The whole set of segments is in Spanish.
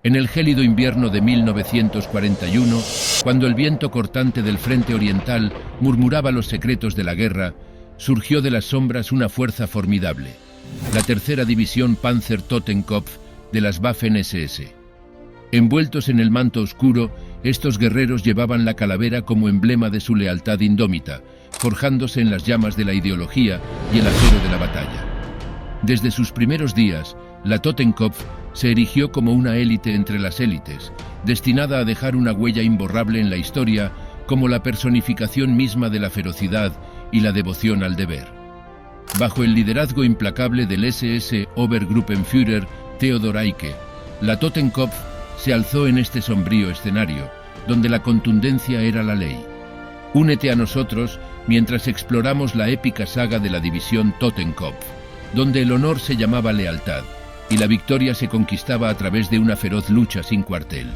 En el gélido invierno de 1941, cuando el viento cortante del frente oriental murmuraba los secretos de la guerra, surgió de las sombras una fuerza formidable, la tercera división Panzer Totenkopf de las Waffen-SS. Envueltos en el manto oscuro, estos guerreros llevaban la calavera como emblema de su lealtad indómita, forjándose en las llamas de la ideología y el acero de la batalla. Desde sus primeros días, la Totenkopf se erigió como una élite entre las élites, destinada a dejar una huella imborrable en la historia como la personificación misma de la ferocidad y la devoción al deber. Bajo el liderazgo implacable del SS Obergruppenführer Theodor Eicke, la Totenkopf se alzó en este sombrío escenario, donde la contundencia era la ley. Únete a nosotros mientras exploramos la épica saga de la división Totenkopf, donde el honor se llamaba lealtad y la victoria se conquistaba a través de una feroz lucha sin cuartel.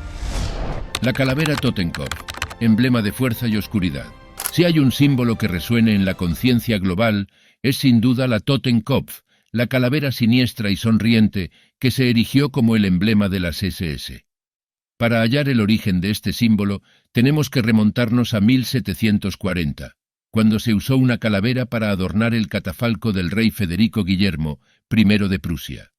La calavera Totenkopf, emblema de fuerza y oscuridad. Si hay un símbolo que resuene en la conciencia global, es sin duda la Totenkopf, la calavera siniestra y sonriente que se erigió como el emblema de las SS. Para hallar el origen de este símbolo, tenemos que remontarnos a 1740, cuando se usó una calavera para adornar el catafalco del rey Federico Guillermo I de Prusia.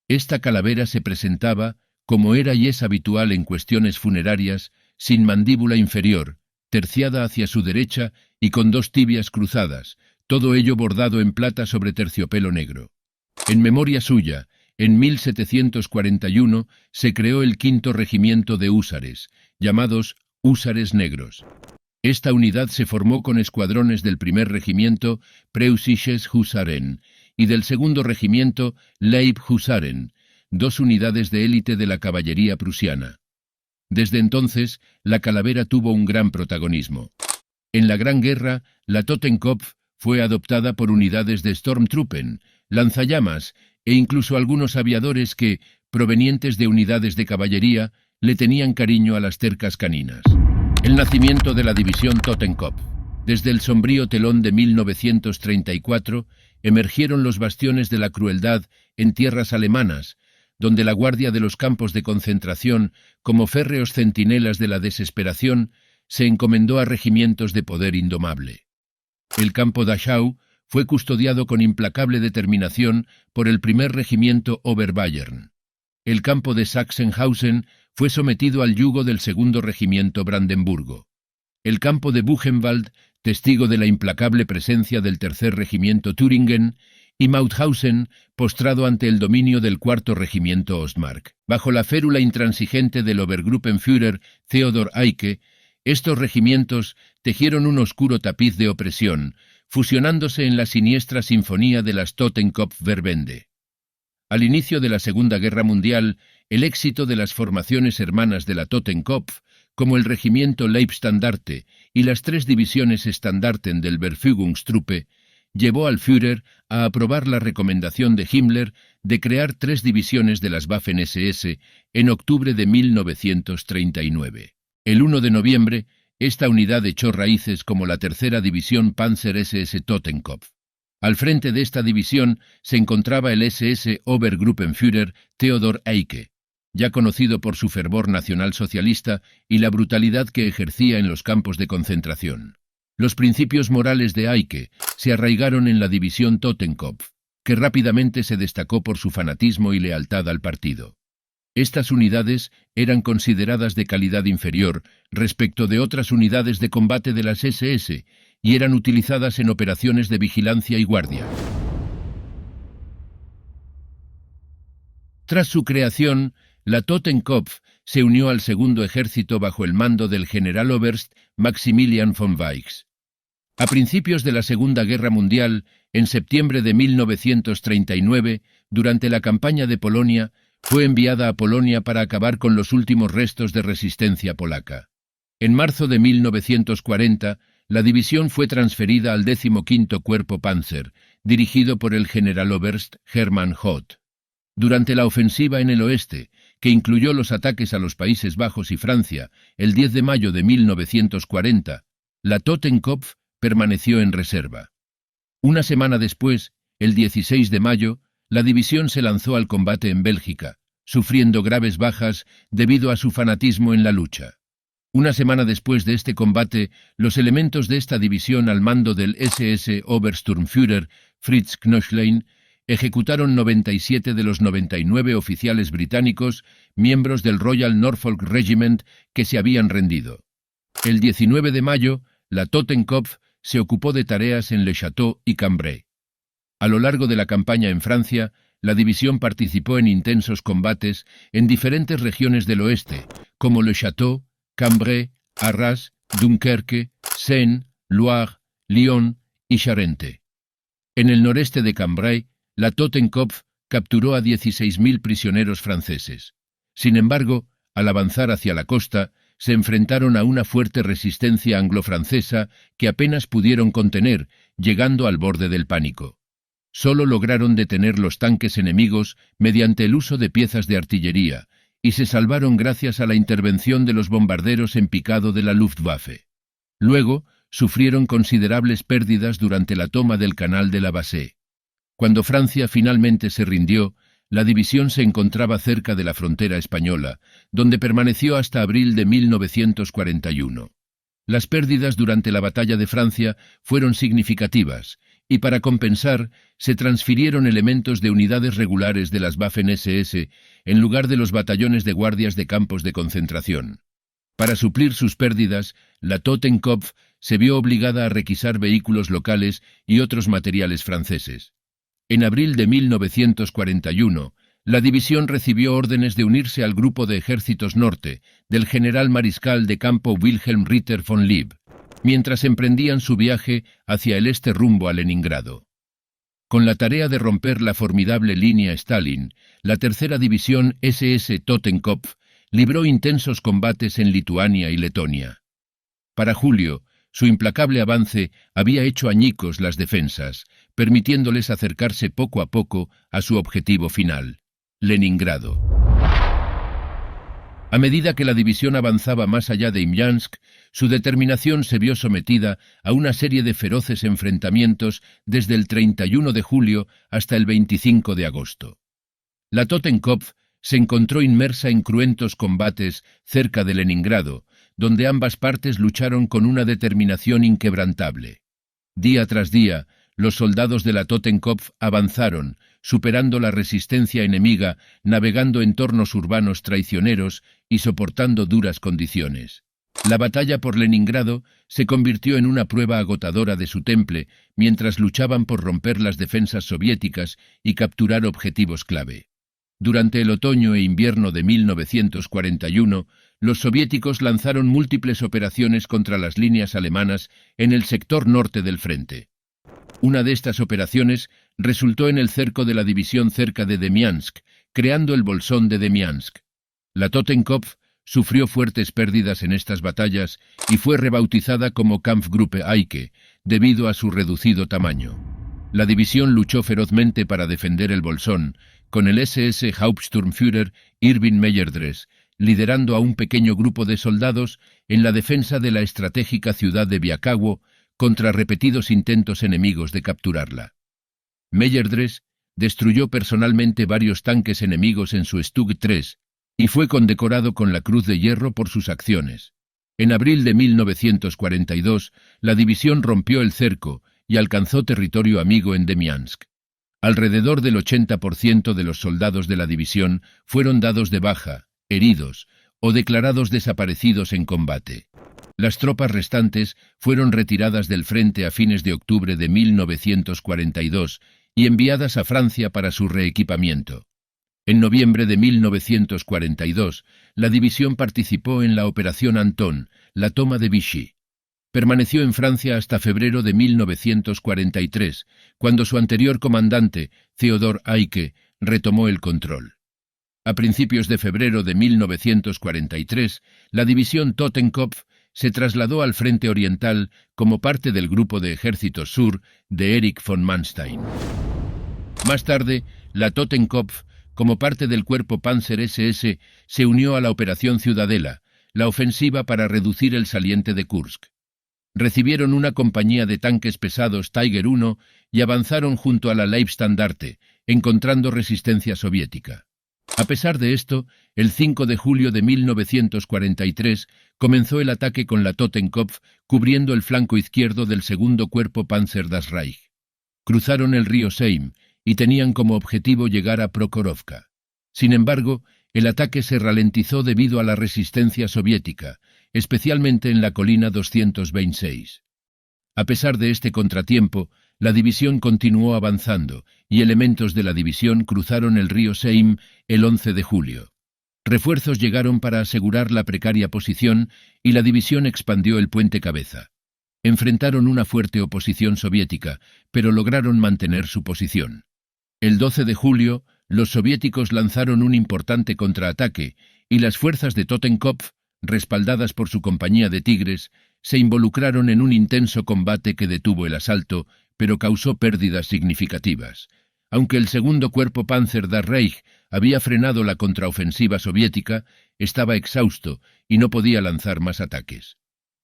Esta calavera se presentaba, como era y es habitual en cuestiones funerarias, sin mandíbula inferior, terciada hacia su derecha y con dos tibias cruzadas, todo ello bordado en plata sobre terciopelo negro. En memoria suya, en 1741 se creó el quinto regimiento de húsares, llamados húsares negros. Esta unidad se formó con escuadrones del primer regimiento Preußisches Husaren y del segundo regimiento Leibhusaren, dos unidades de élite de la caballería prusiana. Desde entonces, la calavera tuvo un gran protagonismo. En la Gran Guerra, la Totenkopf fue adoptada por unidades de Stormtruppen, lanzallamas e incluso algunos aviadores que, provenientes de unidades de caballería, le tenían cariño a las tercas caninas. El nacimiento de la división Totenkopf. Desde el sombrío telón de 1934 emergieron los bastiones de la crueldad en tierras alemanas, donde la guardia de los campos de concentración, como férreos centinelas de la desesperación, se encomendó a regimientos de poder indomable. El campo Dachau fue custodiado con implacable determinación por el primer regimiento Oberbayern. El campo de Sachsenhausen fue sometido al yugo del segundo regimiento Brandenburgo. El campo de Buchenwald, testigo de la implacable presencia del tercer regimiento Thüringen, y Mauthausen, postrado ante el dominio del cuarto regimiento Ostmark. Bajo la férula intransigente del Obergruppenführer Theodor Eicke, estos regimientos tejieron un oscuro tapiz de opresión, fusionándose en la siniestra sinfonía de las Totenkopf-Verbände. Al inicio de la Segunda Guerra Mundial, el éxito de las formaciones hermanas de la Totenkopf, como el regimiento Leibstandarte y las tres divisiones Standarten del Verfügungstruppe, llevó al Führer a aprobar la recomendación de Himmler de crear tres divisiones de las Waffen-SS en octubre de 1939. El 1 de noviembre, esta unidad echó raíces como la tercera división Panzer SS Totenkopf. Al frente de esta división se encontraba el SS Obergruppenführer Theodor Eicke, ya conocido por su fervor nacionalsocialista y la brutalidad que ejercía en los campos de concentración. Los principios morales de Eicke se arraigaron en la división Totenkopf, que rápidamente se destacó por su fanatismo y lealtad al partido. Estas unidades eran consideradas de calidad inferior respecto de otras unidades de combate de las SS y eran utilizadas en operaciones de vigilancia y guardia. Tras su creación, la Totenkopf se unió al segundo ejército bajo el mando del Generaloberst Maximilian von Weichs. A principios de la Segunda Guerra Mundial, en septiembre de 1939, durante la campaña de Polonia, fue enviada a Polonia para acabar con los últimos restos de resistencia polaca. En marzo de 1940, la división fue transferida al 15º Cuerpo Panzer, dirigido por el Generaloberst Hermann Hoth. Durante la ofensiva en el oeste, que incluyó los ataques a los Países Bajos y Francia, el 10 de mayo de 1940, la Totenkopf permaneció en reserva. Una semana después, el 16 de mayo, la división se lanzó al combate en Bélgica, sufriendo graves bajas debido a su fanatismo en la lucha. Una semana después de este combate, los elementos de esta división al mando del SS Obersturmführer Fritz Knöchlein ejecutaron 97 de los 99 oficiales británicos, miembros del Royal Norfolk Regiment, que se habían rendido. El 19 de mayo, la Totenkopf se ocupó de tareas en Le Château y Cambrai. A lo largo de la campaña en Francia, la división participó en intensos combates en diferentes regiones del oeste, como Le Château, Cambrai, Arras, Dunkerque, Seine, Loire, Lyon y Charente. En el noreste de Cambrai, la Totenkopf capturó a 16.000 prisioneros franceses. Sin embargo, al avanzar hacia la costa, se enfrentaron a una fuerte resistencia anglo-francesa que apenas pudieron contener, llegando al borde del pánico. Solo lograron detener los tanques enemigos mediante el uso de piezas de artillería, y se salvaron gracias a la intervención de los bombarderos en picado de la Luftwaffe. Luego, sufrieron considerables pérdidas durante la toma del canal de la Bassée. Cuando Francia finalmente se rindió, la división se encontraba cerca de la frontera española, donde permaneció hasta abril de 1941. Las pérdidas durante la Batalla de Francia fueron significativas, y para compensar, se transfirieron elementos de unidades regulares de las Waffen-SS en lugar de los batallones de guardias de campos de concentración. Para suplir sus pérdidas, la Totenkopf se vio obligada a requisar vehículos locales y otros materiales franceses. En abril de 1941, la división recibió órdenes de unirse al Grupo de Ejércitos Norte del general mariscal de campo Wilhelm Ritter von Lieb, mientras emprendían su viaje hacia el este rumbo a Leningrado. Con la tarea de romper la formidable línea Stalin, la tercera división SS Totenkopf libró intensos combates en Lituania y Letonia. Para julio, su implacable avance había hecho añicos las defensas, permitiéndoles acercarse poco a poco a su objetivo final, Leningrado. A medida que la división avanzaba más allá de Imyansk, su determinación se vio sometida a una serie de feroces enfrentamientos desde el 31 de julio hasta el 25 de agosto. La Totenkopf se encontró inmersa en cruentos combates cerca de Leningrado, donde ambas partes lucharon con una determinación inquebrantable. Día tras día, los soldados de la Totenkopf avanzaron, superando la resistencia enemiga, navegando entornos urbanos traicioneros y soportando duras condiciones. La batalla por Leningrado se convirtió en una prueba agotadora de su temple, mientras luchaban por romper las defensas soviéticas y capturar objetivos clave. Durante el otoño e invierno de 1941, los soviéticos lanzaron múltiples operaciones contra las líneas alemanas en el sector norte del frente. Una de estas operaciones resultó en el cerco de la división cerca de Demiansk, creando el bolsón de Demiansk. La Totenkopf sufrió fuertes pérdidas en estas batallas y fue rebautizada como Kampfgruppe Eicke, debido a su reducido tamaño. La división luchó ferozmente para defender el bolsón, con el SS Hauptsturmführer Irving Meyerdres, liderando a un pequeño grupo de soldados en la defensa de la estratégica ciudad de Biakawo contra repetidos intentos enemigos de capturarla. Meyerdres destruyó personalmente varios tanques enemigos en su Stug 3 y fue condecorado con la Cruz de Hierro por sus acciones. En abril de 1942, la división rompió el cerco y alcanzó territorio amigo en Demiansk. Alrededor del 80% de los soldados de la división fueron dados de baja, heridos o declarados desaparecidos en combate. Las tropas restantes fueron retiradas del frente a fines de octubre de 1942 y enviadas a Francia para su reequipamiento. En noviembre de 1942, la división participó en la Operación Anton, la toma de Vichy. Permaneció en Francia hasta febrero de 1943, cuando su anterior comandante, Theodor Eicke, retomó el control. A principios de febrero de 1943, la división Totenkopf se trasladó al frente oriental como parte del Grupo de Ejércitos Sur de Erich von Manstein. Más tarde, la Totenkopf, como parte del cuerpo Panzer SS, se unió a la Operación Ciudadela, la ofensiva para reducir el saliente de Kursk. Recibieron una compañía de tanques pesados Tiger I y avanzaron junto a la Leibstandarte, encontrando resistencia soviética. A pesar de esto, el 5 de julio de 1943 comenzó el ataque con la Totenkopf cubriendo el flanco izquierdo del segundo cuerpo Panzer das Reich. Cruzaron el río Seim y tenían como objetivo llegar a Prokhorovka. Sin embargo, el ataque se ralentizó debido a la resistencia soviética, especialmente en la colina 226. A pesar de este contratiempo, la división continuó avanzando y elementos de la división cruzaron el río Seim el 11 de julio. Refuerzos llegaron para asegurar la precaria posición y la división expandió el puente Cabeza. Enfrentaron una fuerte oposición soviética, pero lograron mantener su posición. El 12 de julio, los soviéticos lanzaron un importante contraataque y las fuerzas de Totenkopf, respaldadas por su compañía de Tigres, se involucraron en un intenso combate que detuvo el asalto, pero causó pérdidas significativas. Aunque el segundo cuerpo Panzer das Reich había frenado la contraofensiva soviética, estaba exhausto y no podía lanzar más ataques.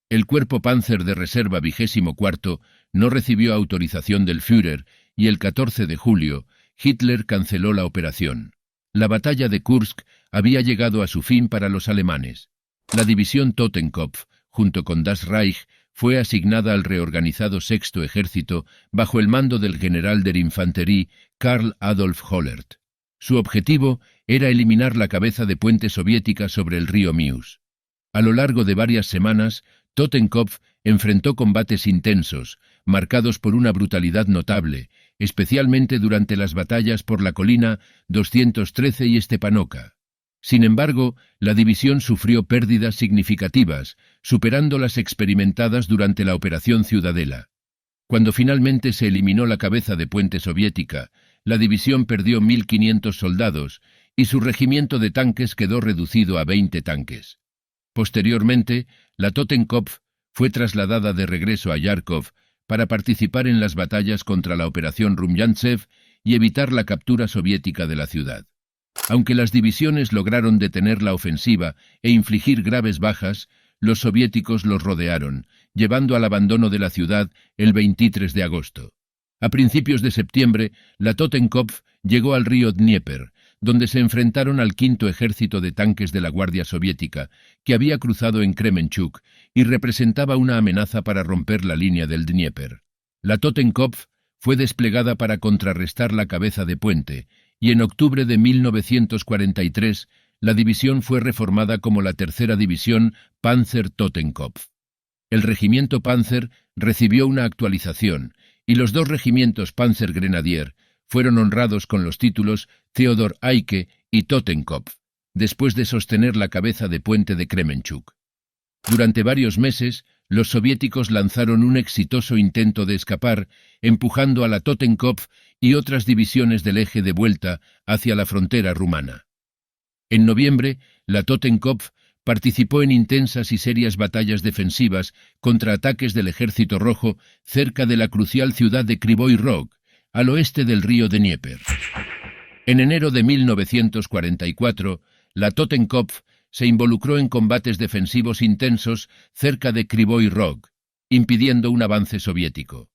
El cuerpo Panzer de reserva 24 no recibió autorización del Führer y el 14 de julio Hitler canceló la operación. La batalla de Kursk había llegado a su fin para los alemanes. La división Totenkopf, junto con das Reich, fue asignada al reorganizado Sexto Ejército bajo el mando del general de Infantería Karl Adolf Hollert. Su objetivo era eliminar la cabeza de puente soviética sobre el río Mius. A lo largo de varias semanas, Totenkopf enfrentó combates intensos, marcados por una brutalidad notable, especialmente durante las batallas por la colina 213 y Stepanóka. Sin embargo, la división sufrió pérdidas significativas, superando las experimentadas durante la Operación Ciudadela. Cuando finalmente se eliminó la cabeza de puente soviética, la división perdió 1.500 soldados y su regimiento de tanques quedó reducido a 20 tanques. Posteriormente, la Totenkopf fue trasladada de regreso a Yarkov para participar en las batallas contra la Operación Rumyantsev y evitar la captura soviética de la ciudad. Aunque las divisiones lograron detener la ofensiva e infligir graves bajas, los soviéticos los rodearon, llevando al abandono de la ciudad el 23 de agosto. A principios de septiembre, la Totenkopf llegó al río Dnieper, donde se enfrentaron al quinto ejército de tanques de la Guardia Soviética, que había cruzado en Kremenchuk y representaba una amenaza para romper la línea del Dnieper. La Totenkopf fue desplegada para contrarrestar la cabeza de puente, y en octubre de 1943 la división fue reformada como la tercera división Panzer Totenkopf. El regimiento Panzer recibió una actualización, y los dos regimientos Panzer Grenadier fueron honrados con los títulos Theodor Eicke y Totenkopf, después de sostener la cabeza de puente de Kremenchuk. Durante varios meses, los soviéticos lanzaron un exitoso intento de escapar, empujando a la Totenkopf y otras divisiones del eje de vuelta hacia la frontera rumana. En noviembre, la Totenkopf participó en intensas y serias batallas defensivas contra ataques del Ejército Rojo cerca de la crucial ciudad de Kryvyi Rog, al oeste del río Dnieper. En enero de 1944, la Totenkopf se involucró en combates defensivos intensos cerca de Kryvyi Rog, impidiendo un avance soviético.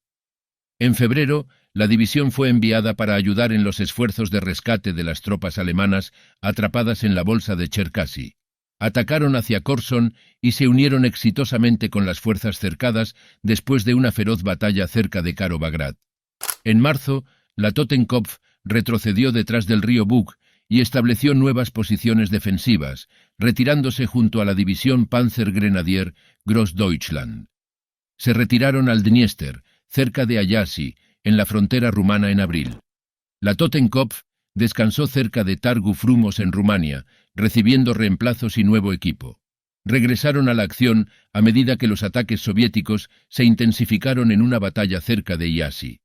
En febrero, la división fue enviada para ayudar en los esfuerzos de rescate de las tropas alemanas atrapadas en la bolsa de Cherkasy. Atacaron hacia Korsun y se unieron exitosamente con las fuerzas cercadas después de una feroz batalla cerca de Kharovograd. En marzo, la Totenkopf retrocedió detrás del río Bug y estableció nuevas posiciones defensivas, retirándose junto a la división Panzer Grenadier Großdeutschland. Se retiraron al Dniester, cerca de Ayashi, en la frontera rumana en abril. La Totenkopf descansó cerca de Targu Frumos en Rumania, recibiendo reemplazos y nuevo equipo. Regresaron a la acción a medida que los ataques soviéticos se intensificaron en una batalla cerca de Iași.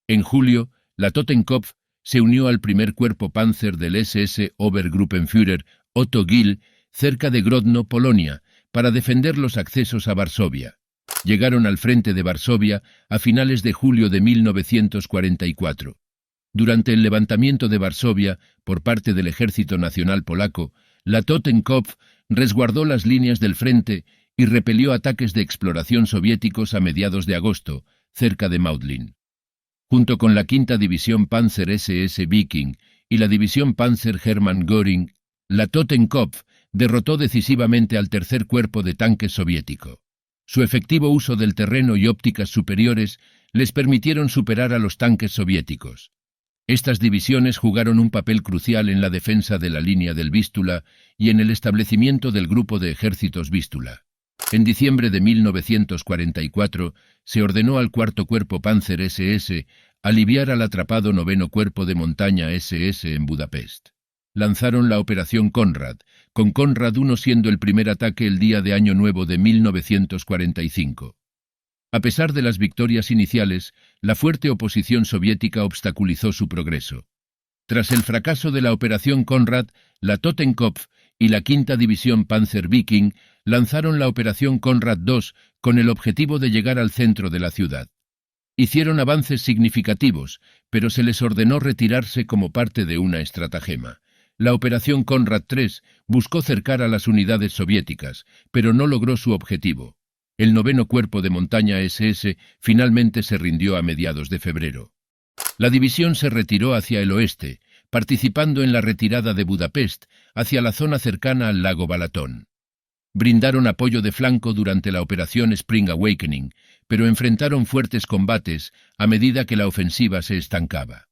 En julio, la Totenkopf se unió al primer cuerpo Panzer del SS Obergruppenführer Otto Gill cerca de Grodno, Polonia, para defender los accesos a Varsovia. Llegaron al frente de Varsovia a finales de julio de 1944. Durante el levantamiento de Varsovia por parte del Ejército Nacional Polaco, la Totenkopf resguardó las líneas del frente y repelió ataques de exploración soviéticos a mediados de agosto, cerca de Maudlin. Junto con la quinta división Panzer SS Viking y la división Panzer Hermann Göring, la Totenkopf derrotó decisivamente al tercer cuerpo de tanques soviético. Su efectivo uso del terreno y ópticas superiores les permitieron superar a los tanques soviéticos. Estas divisiones jugaron un papel crucial en la defensa de la línea del Vístula y en el establecimiento del grupo de ejércitos Vístula. En diciembre de 1944 se ordenó al cuarto cuerpo Panzer SS aliviar al atrapado noveno cuerpo de montaña SS en Budapest. Lanzaron la Operación Konrad, con Konrad I siendo el primer ataque el día de Año Nuevo de 1945. A pesar de las victorias iniciales, la fuerte oposición soviética obstaculizó su progreso. Tras el fracaso de la Operación Konrad, la Totenkopf y la quinta división Panzer Viking lanzaron la Operación Konrad II con el objetivo de llegar al centro de la ciudad. Hicieron avances significativos, pero se les ordenó retirarse como parte de una estratagema. La Operación Konrad III buscó cercar a las unidades soviéticas, pero no logró su objetivo. El noveno cuerpo de montaña SS finalmente se rindió a mediados de febrero. La división se retiró hacia el oeste, participando en la retirada de Budapest hacia la zona cercana al lago Balatón. Brindaron apoyo de flanco durante la Operación Spring Awakening, pero enfrentaron fuertes combates a medida que la ofensiva se estancaba.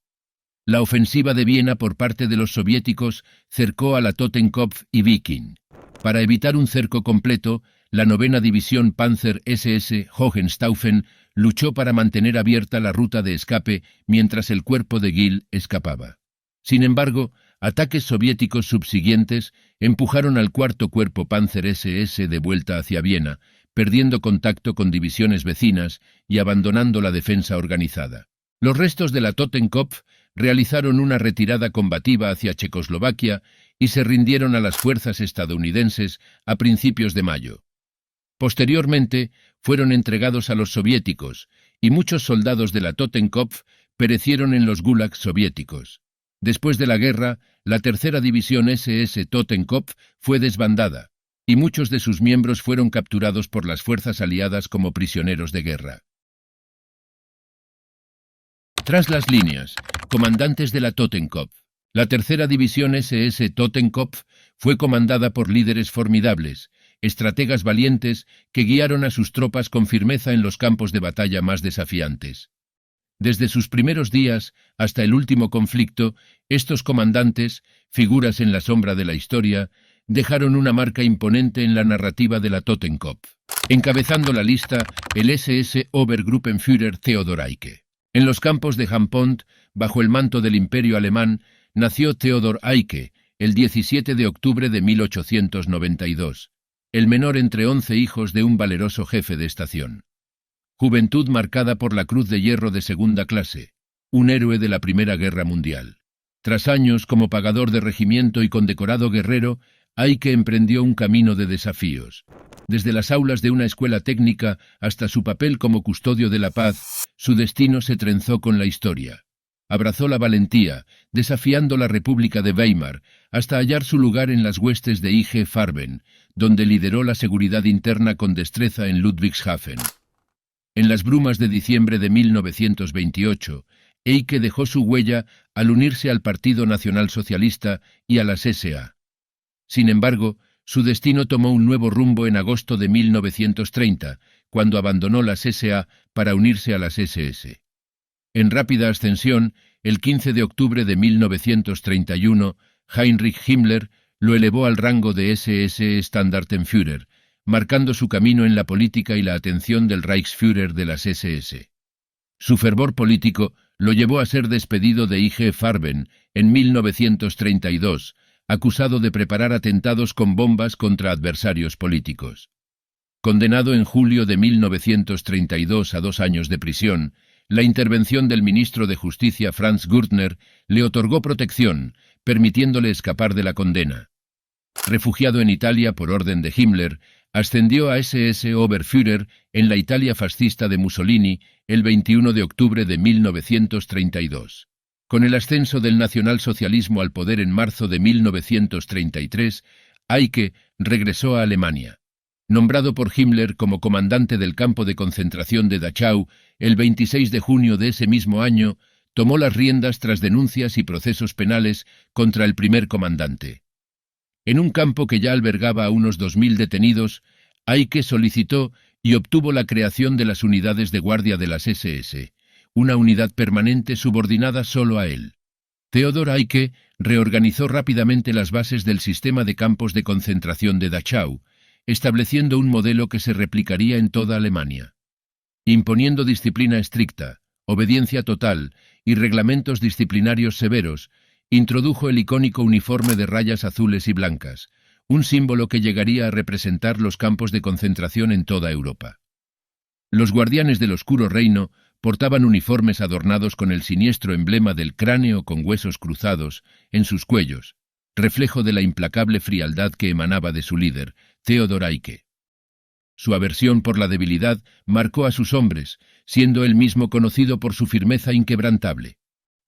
La ofensiva de Viena por parte de los soviéticos cercó a la Totenkopf y Viking. Para evitar un cerco completo, la novena división Panzer SS Hohenstaufen luchó para mantener abierta la ruta de escape mientras el cuerpo de Gill escapaba. Sin embargo, ataques soviéticos subsiguientes empujaron al cuarto cuerpo Panzer SS de vuelta hacia Viena, perdiendo contacto con divisiones vecinas y abandonando la defensa organizada. Los restos de la Totenkopf realizaron una retirada combativa hacia Checoslovaquia y se rindieron a las fuerzas estadounidenses a principios de mayo. Posteriormente, fueron entregados a los soviéticos, y muchos soldados de la Totenkopf perecieron en los gulags soviéticos. Después de la guerra, la tercera división SS Totenkopf fue desbandada, y muchos de sus miembros fueron capturados por las fuerzas aliadas como prisioneros de guerra. Tras las líneas, comandantes de la Totenkopf. La tercera división SS Totenkopf fue comandada por líderes formidables, estrategas valientes que guiaron a sus tropas con firmeza en los campos de batalla más desafiantes. Desde sus primeros días hasta el último conflicto, estos comandantes, figuras en la sombra de la historia, dejaron una marca imponente en la narrativa de la Totenkopf. Encabezando la lista, el SS Obergruppenführer Theodor Eicke. En los campos de Hampont, bajo el manto del Imperio Alemán, nació Theodor Eicke el 17 de octubre de 1892, el menor entre 11 hijos de un valeroso jefe de estación. Juventud marcada por la Cruz de Hierro de segunda clase, un héroe de la Primera Guerra Mundial. Tras años como pagador de regimiento y condecorado guerrero, Eicke emprendió un camino de desafíos. Desde las aulas de una escuela técnica hasta su papel como custodio de la paz, su destino se trenzó con la historia. Abrazó la valentía, desafiando la República de Weimar, hasta hallar su lugar en las huestes de IG Farben, donde lideró la seguridad interna con destreza en Ludwigshafen. En las brumas de diciembre de 1928, Eicke dejó su huella al unirse al Partido Nacional Socialista y a las SA. Sin embargo, su destino tomó un nuevo rumbo en agosto de 1930, cuando abandonó las SA para unirse a las SS. En rápida ascensión, el 15 de octubre de 1931, Heinrich Himmler lo elevó al rango de SS Standartenführer, marcando su camino en la política y la atención del Reichsführer de las SS. Su fervor político lo llevó a ser despedido de IG Farben en 1932, acusado de preparar atentados con bombas contra adversarios políticos. Condenado en julio de 1932 a 2 años de prisión, la intervención del ministro de Justicia Franz Gürtner le otorgó protección, permitiéndole escapar de la condena. Refugiado en Italia por orden de Himmler, ascendió a SS Oberführer en la Italia fascista de Mussolini el 21 de octubre de 1932. Con el ascenso del nacionalsocialismo al poder en marzo de 1933, Eicke regresó a Alemania. Nombrado por Himmler como comandante del campo de concentración de Dachau el 26 de junio de ese mismo año, tomó las riendas tras denuncias y procesos penales contra el primer comandante. En un campo que ya albergaba a unos 2000 detenidos, Eicke solicitó y obtuvo la creación de las unidades de guardia de las SS, una unidad permanente subordinada solo a él. Theodor Eicke reorganizó rápidamente las bases del sistema de campos de concentración de Dachau, estableciendo un modelo que se replicaría en toda Alemania. Imponiendo disciplina estricta, obediencia total y reglamentos disciplinarios severos, introdujo el icónico uniforme de rayas azules y blancas, un símbolo que llegaría a representar los campos de concentración en toda Europa. Los guardianes del Oscuro Reino portaban uniformes adornados con el siniestro emblema del cráneo con huesos cruzados en sus cuellos, reflejo de la implacable frialdad que emanaba de su líder, Theodor Eicke. Su aversión por la debilidad marcó a sus hombres, siendo él mismo conocido por su firmeza inquebrantable.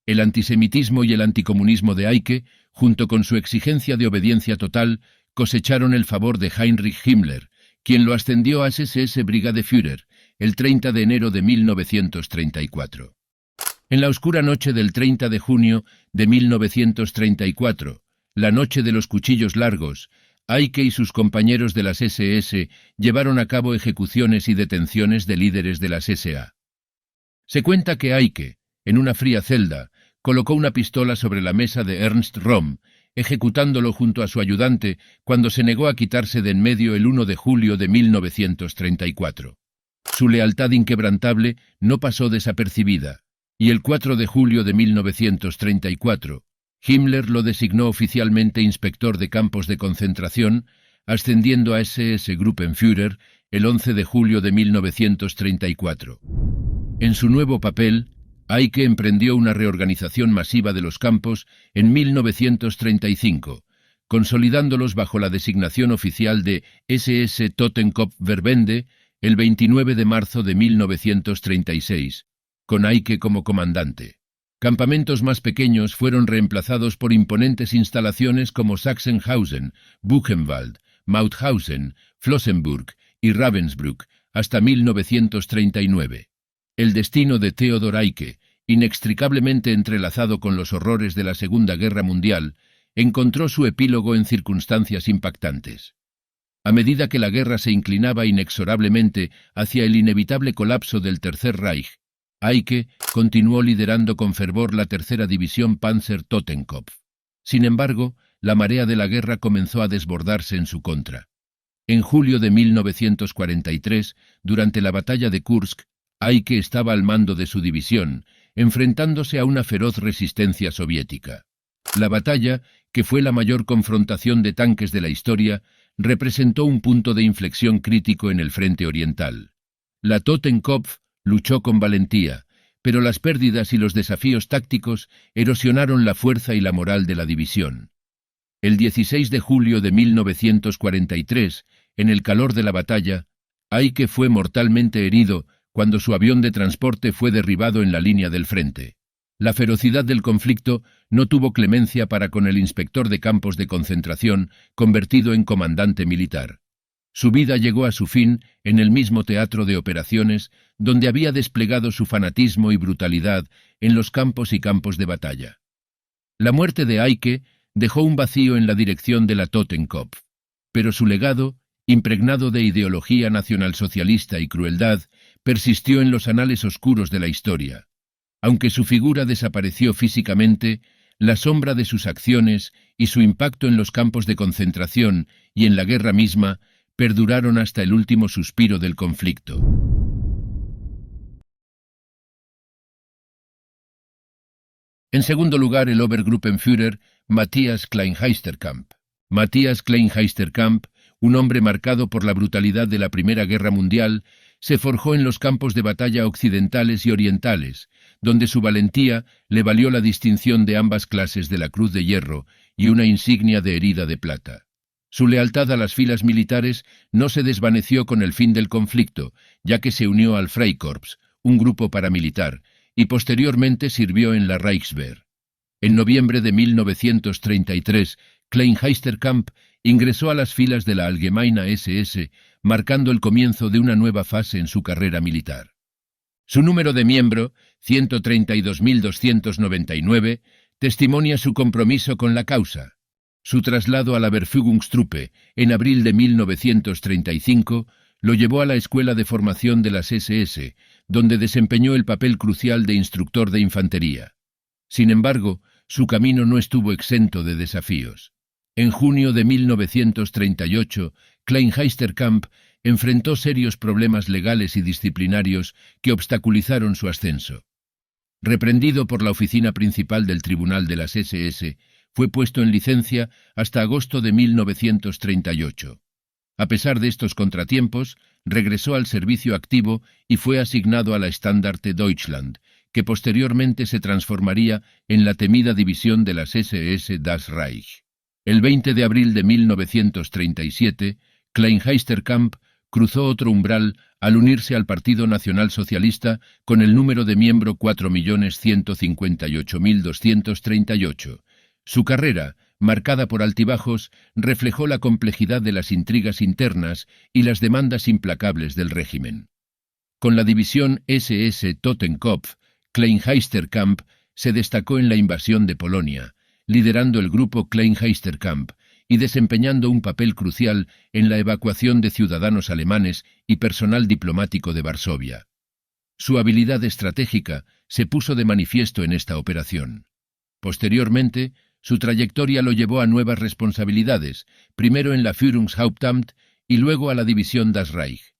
El antisemitismo y el anticomunismo de Eicke, junto con su exigencia de obediencia total, cosecharon el favor de Heinrich Himmler, quien lo ascendió a SS Brigadeführer el 30 de enero de 1934. En la oscura noche del 30 de junio de 1934, la noche de los cuchillos largos, Eicke y sus compañeros de las SS llevaron a cabo ejecuciones y detenciones de líderes de las SA. Se cuenta que Eicke, en una fría celda, colocó una pistola sobre la mesa de Ernst Röhm, ejecutándolo junto a su ayudante cuando se negó a quitarse de en medio el 1 de julio de 1934. Su lealtad inquebrantable no pasó desapercibida, y el 4 de julio de 1934, Himmler lo designó oficialmente inspector de campos de concentración, ascendiendo a SS Gruppenführer el 11 de julio de 1934. En su nuevo papel, Eicke emprendió una reorganización masiva de los campos en 1935, consolidándolos bajo la designación oficial de SS Totenkopf-Verbände el 29 de marzo de 1936, con Eicke como comandante. Campamentos más pequeños fueron reemplazados por imponentes instalaciones como Sachsenhausen, Buchenwald, Mauthausen, Flossenbürg y Ravensbrück hasta 1939. El destino de Theodor Eicke, inextricablemente entrelazado con los horrores de la Segunda Guerra Mundial, encontró su epílogo en circunstancias impactantes. A medida que la guerra se inclinaba inexorablemente hacia el inevitable colapso del Tercer Reich, Eicke continuó liderando con fervor la tercera división Panzer Totenkopf. Sin embargo, la marea de la guerra comenzó a desbordarse en su contra. En julio de 1943, durante la batalla de Kursk, Eicke estaba al mando de su división, enfrentándose a una feroz resistencia soviética. La batalla, que fue la mayor confrontación de tanques de la historia, representó un punto de inflexión crítico en el frente oriental. La Totenkopf luchó con valentía, pero las pérdidas y los desafíos tácticos erosionaron la fuerza y la moral de la división. El 16 de julio de 1943, en el calor de la batalla, Eicke fue mortalmente herido cuando su avión de transporte fue derribado en la línea del frente. La ferocidad del conflicto no tuvo clemencia para con el inspector de campos de concentración, convertido en comandante militar. Su vida llegó a su fin en el mismo teatro de operaciones donde había desplegado su fanatismo y brutalidad en los campos y campos de batalla. La muerte de Eicke dejó un vacío en la dirección de la Totenkopf, pero su legado, impregnado de ideología nacionalsocialista y crueldad, persistió en los anales oscuros de la historia. Aunque su figura desapareció físicamente, la sombra de sus acciones y su impacto en los campos de concentración y en la guerra misma perduraron hasta el último suspiro del conflicto. En segundo lugar, el Obergruppenführer Matthias Klein-Heisterkamp. Matthias Klein-Heisterkamp, un hombre marcado por la brutalidad de la Primera Guerra Mundial, se forjó en los campos de batalla occidentales y orientales, donde su valentía le valió la distinción de ambas clases de la Cruz de Hierro y una insignia de herida de plata. Su lealtad a las filas militares no se desvaneció con el fin del conflicto, ya que se unió al Freikorps, un grupo paramilitar, y posteriormente sirvió en la Reichswehr. En noviembre de 1933, Klein-Heisterkamp ingresó a las filas de la Allgemeine SS, marcando el comienzo de una nueva fase en su carrera militar. Su número de miembro, 132.299, testimonia su compromiso con la causa. Su traslado a la Verfügungstruppe en abril de 1935 lo llevó a la Escuela de Formación de las SS, donde desempeñó el papel crucial de instructor de infantería. Sin embargo, su camino no estuvo exento de desafíos. En junio de 1938, Klein-Heisterkamp enfrentó serios problemas legales y disciplinarios que obstaculizaron su ascenso. Reprendido por la oficina principal del Tribunal de las SS, fue puesto en licencia hasta agosto de 1938. A pesar de estos contratiempos, regresó al servicio activo y fue asignado a la Standarte Deutschland, que posteriormente se transformaría en la temida división de las SS Das Reich. El 20 de abril de 1937, Klein-Heisterkamp cruzó otro umbral al unirse al Partido Nacional Socialista con el número de miembro 4.158.238. Su carrera, marcada por altibajos, reflejó la complejidad de las intrigas internas y las demandas implacables del régimen. Con la división SS Totenkopf, Klein-Heisterkamp se destacó en la invasión de Polonia, liderando el grupo Klein-Heisterkamp y desempeñando un papel crucial en la evacuación de ciudadanos alemanes y personal diplomático de Varsovia. Su habilidad estratégica se puso de manifiesto en esta operación. Posteriormente, su trayectoria lo llevó a nuevas responsabilidades, primero en la Führungshauptamt y luego a la división Das Reich.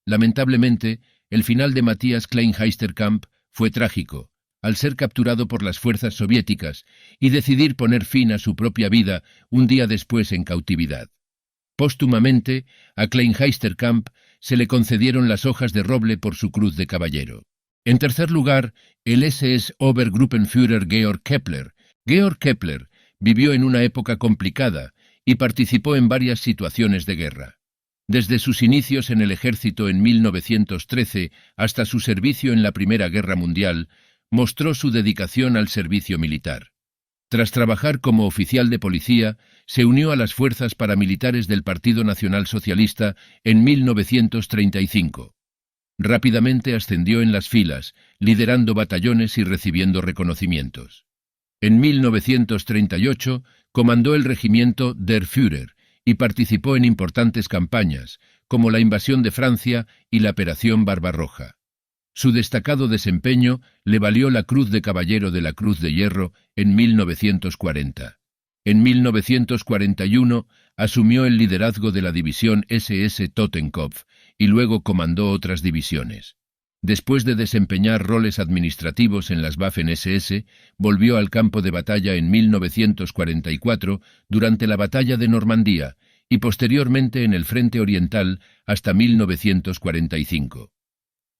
Lamentablemente, el final de Matthias Klein-Heisterkamp fue trágico, al ser capturado por las fuerzas soviéticas y decidir poner fin a su propia vida un día después en cautividad. Póstumamente, a Klein-Heisterkamp se le concedieron las hojas de roble por su cruz de caballero. En tercer lugar, el SS Obergruppenführer Georg Kepler. Georg Kepler vivió en una época complicada y participó en varias situaciones de guerra. Desde sus inicios en el ejército en 1913 hasta su servicio en la Primera Guerra Mundial, mostró su dedicación al servicio militar. Tras trabajar como oficial de policía, se unió a las fuerzas paramilitares del Partido Nacional Socialista en 1935. Rápidamente ascendió en las filas, liderando batallones y recibiendo reconocimientos. En 1938 comandó el regimiento Der Führer y participó en importantes campañas, como la invasión de Francia y la Operación Barbarroja. Su destacado desempeño le valió la Cruz de Caballero de la Cruz de Hierro en 1940. En 1941 asumió el liderazgo de la división SS Totenkopf y luego comandó otras divisiones. Después de desempeñar roles administrativos en las Waffen-SS, volvió al campo de batalla en 1944 durante la Batalla de Normandía y posteriormente en el Frente Oriental hasta 1945.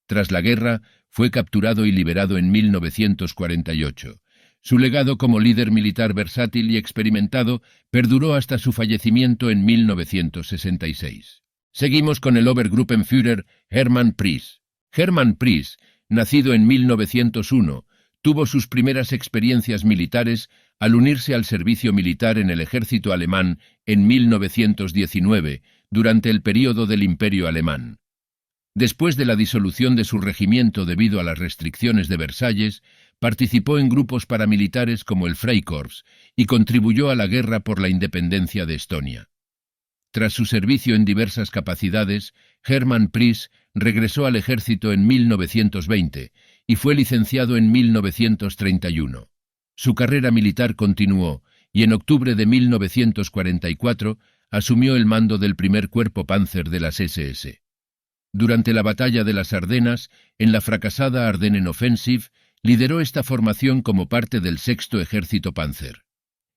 Tras la guerra, fue capturado y liberado en 1948. Su legado como líder militar versátil y experimentado perduró hasta su fallecimiento en 1966. Seguimos con el Obergruppenführer Hermann Priess. Hermann Priess, nacido en 1901, tuvo sus primeras experiencias militares al unirse al servicio militar en el ejército alemán en 1919, durante el período del Imperio Alemán. Después de la disolución de su regimiento debido a las restricciones de Versalles, participó en grupos paramilitares como el Freikorps y contribuyó a la guerra por la independencia de Estonia. Tras su servicio en diversas capacidades, Hermann Priess regresó al ejército en 1920 y fue licenciado en 1931. Su carrera militar continuó y en octubre de 1944 asumió el mando del primer cuerpo Panzer de las SS. Durante la batalla de las Ardenas, en la fracasada Ardennen Offensive, lideró esta formación como parte del sexto ejército Panzer.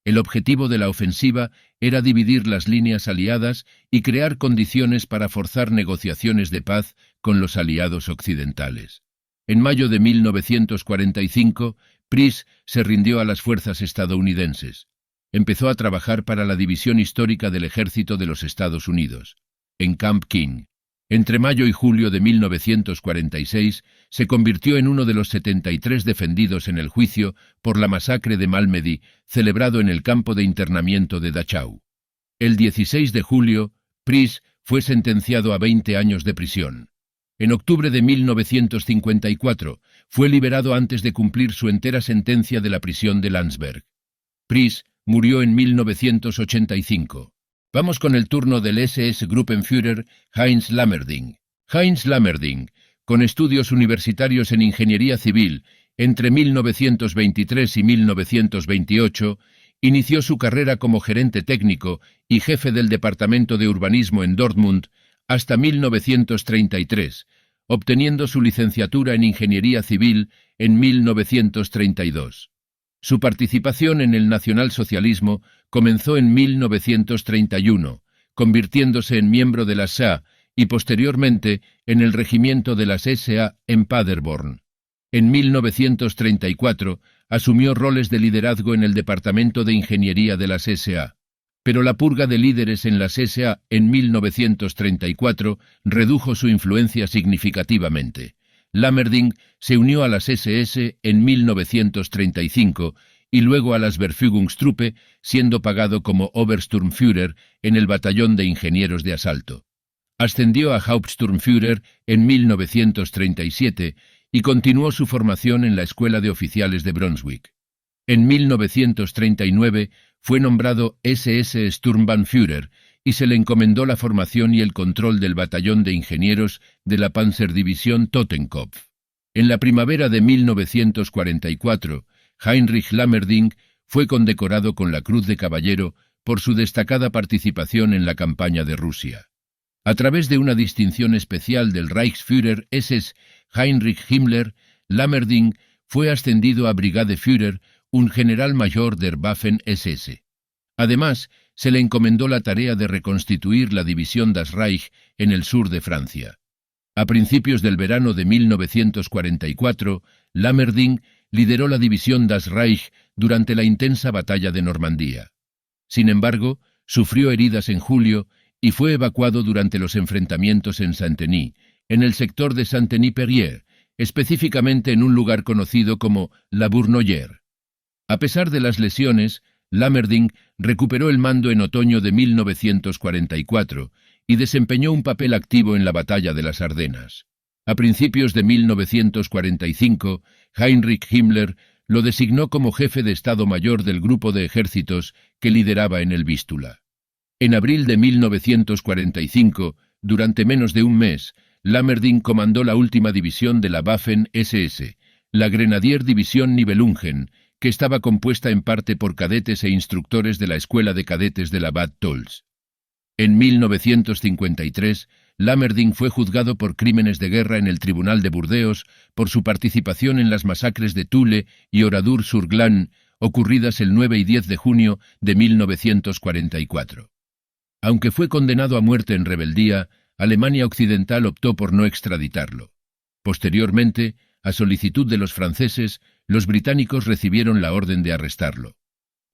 El objetivo de la ofensiva era dividir las líneas aliadas y crear condiciones para forzar negociaciones de paz con los aliados occidentales. En mayo de 1945, Priess se rindió a las fuerzas estadounidenses. Empezó a trabajar para la división histórica del Ejército de los Estados Unidos, en Camp King. Entre mayo y julio de 1946 se convirtió en uno de los 73 defendidos en el juicio por la masacre de Malmedy, celebrado en el campo de internamiento de Dachau. El 16 de julio, Priess fue sentenciado a 20 años de prisión. En octubre de 1954 fue liberado antes de cumplir su entera sentencia de la prisión de Landsberg. Pries murió en 1985. Vamos con el turno del SS-Gruppenführer Heinz Lammerding. Heinz Lammerding, con estudios universitarios en ingeniería civil entre 1923 y 1928, inició su carrera como gerente técnico y jefe del departamento de urbanismo en Dortmund hasta 1933, obteniendo su licenciatura en ingeniería civil en 1932. Su participación en el nacionalsocialismo comenzó en 1931, convirtiéndose en miembro de la SA y posteriormente en el regimiento de las SA en Paderborn. En 1934 asumió roles de liderazgo en el departamento de ingeniería de las SA, pero la purga de líderes en las SA en 1934 redujo su influencia significativamente. Lammerding se unió a las SS en 1935 y luego a las Verfügungstruppe, siendo pagado como Obersturmführer en el batallón de ingenieros de asalto. Ascendió a Hauptsturmführer en 1937 y continuó su formación en la Escuela de Oficiales de Brunswick. En 1939 fue nombrado SS Sturmbannführer y se le encomendó la formación y el control del batallón de ingenieros de la Panzerdivisión Totenkopf. En la primavera de 1944, Heinrich Lammerding fue condecorado con la Cruz de Caballero por su destacada participación en la campaña de Rusia. A través de una distinción especial del Reichsführer SS Heinrich Himmler, Lammerding fue ascendido a Brigadeführer, un general mayor der Waffen-SS. Además, se le encomendó la tarea de reconstituir la división Das Reich en el sur de Francia. A principios del verano de 1944, Lammerding lideró la división Das Reich durante la intensa batalla de Normandía. Sin embargo, sufrió heridas en julio y fue evacuado durante los enfrentamientos en Saint-Denis, en el sector de Saint-Denis-Perrier, específicamente en un lugar conocido como La Bournoyère. A pesar de las lesiones, Lammerding recuperó el mando en otoño de 1944 y desempeñó un papel activo en la batalla de las Ardenas. A principios de 1945, Heinrich Himmler lo designó como jefe de Estado Mayor del grupo de ejércitos que lideraba en el Vístula. En abril de 1945, durante menos de un mes, Lammerding comandó la última división de la Waffen-SS, la Grenadier División Nibelungen, que estaba compuesta en parte por cadetes e instructores de la Escuela de Cadetes de la Bad Tölz. En 1953, Lammerding fue juzgado por crímenes de guerra en el Tribunal de Burdeos por su participación en las masacres de Thule y Oradour-sur-Glane, ocurridas el 9 y 10 de junio de 1944. Aunque fue condenado a muerte en rebeldía, Alemania Occidental optó por no extraditarlo. Posteriormente, a solicitud de los franceses, los británicos recibieron la orden de arrestarlo.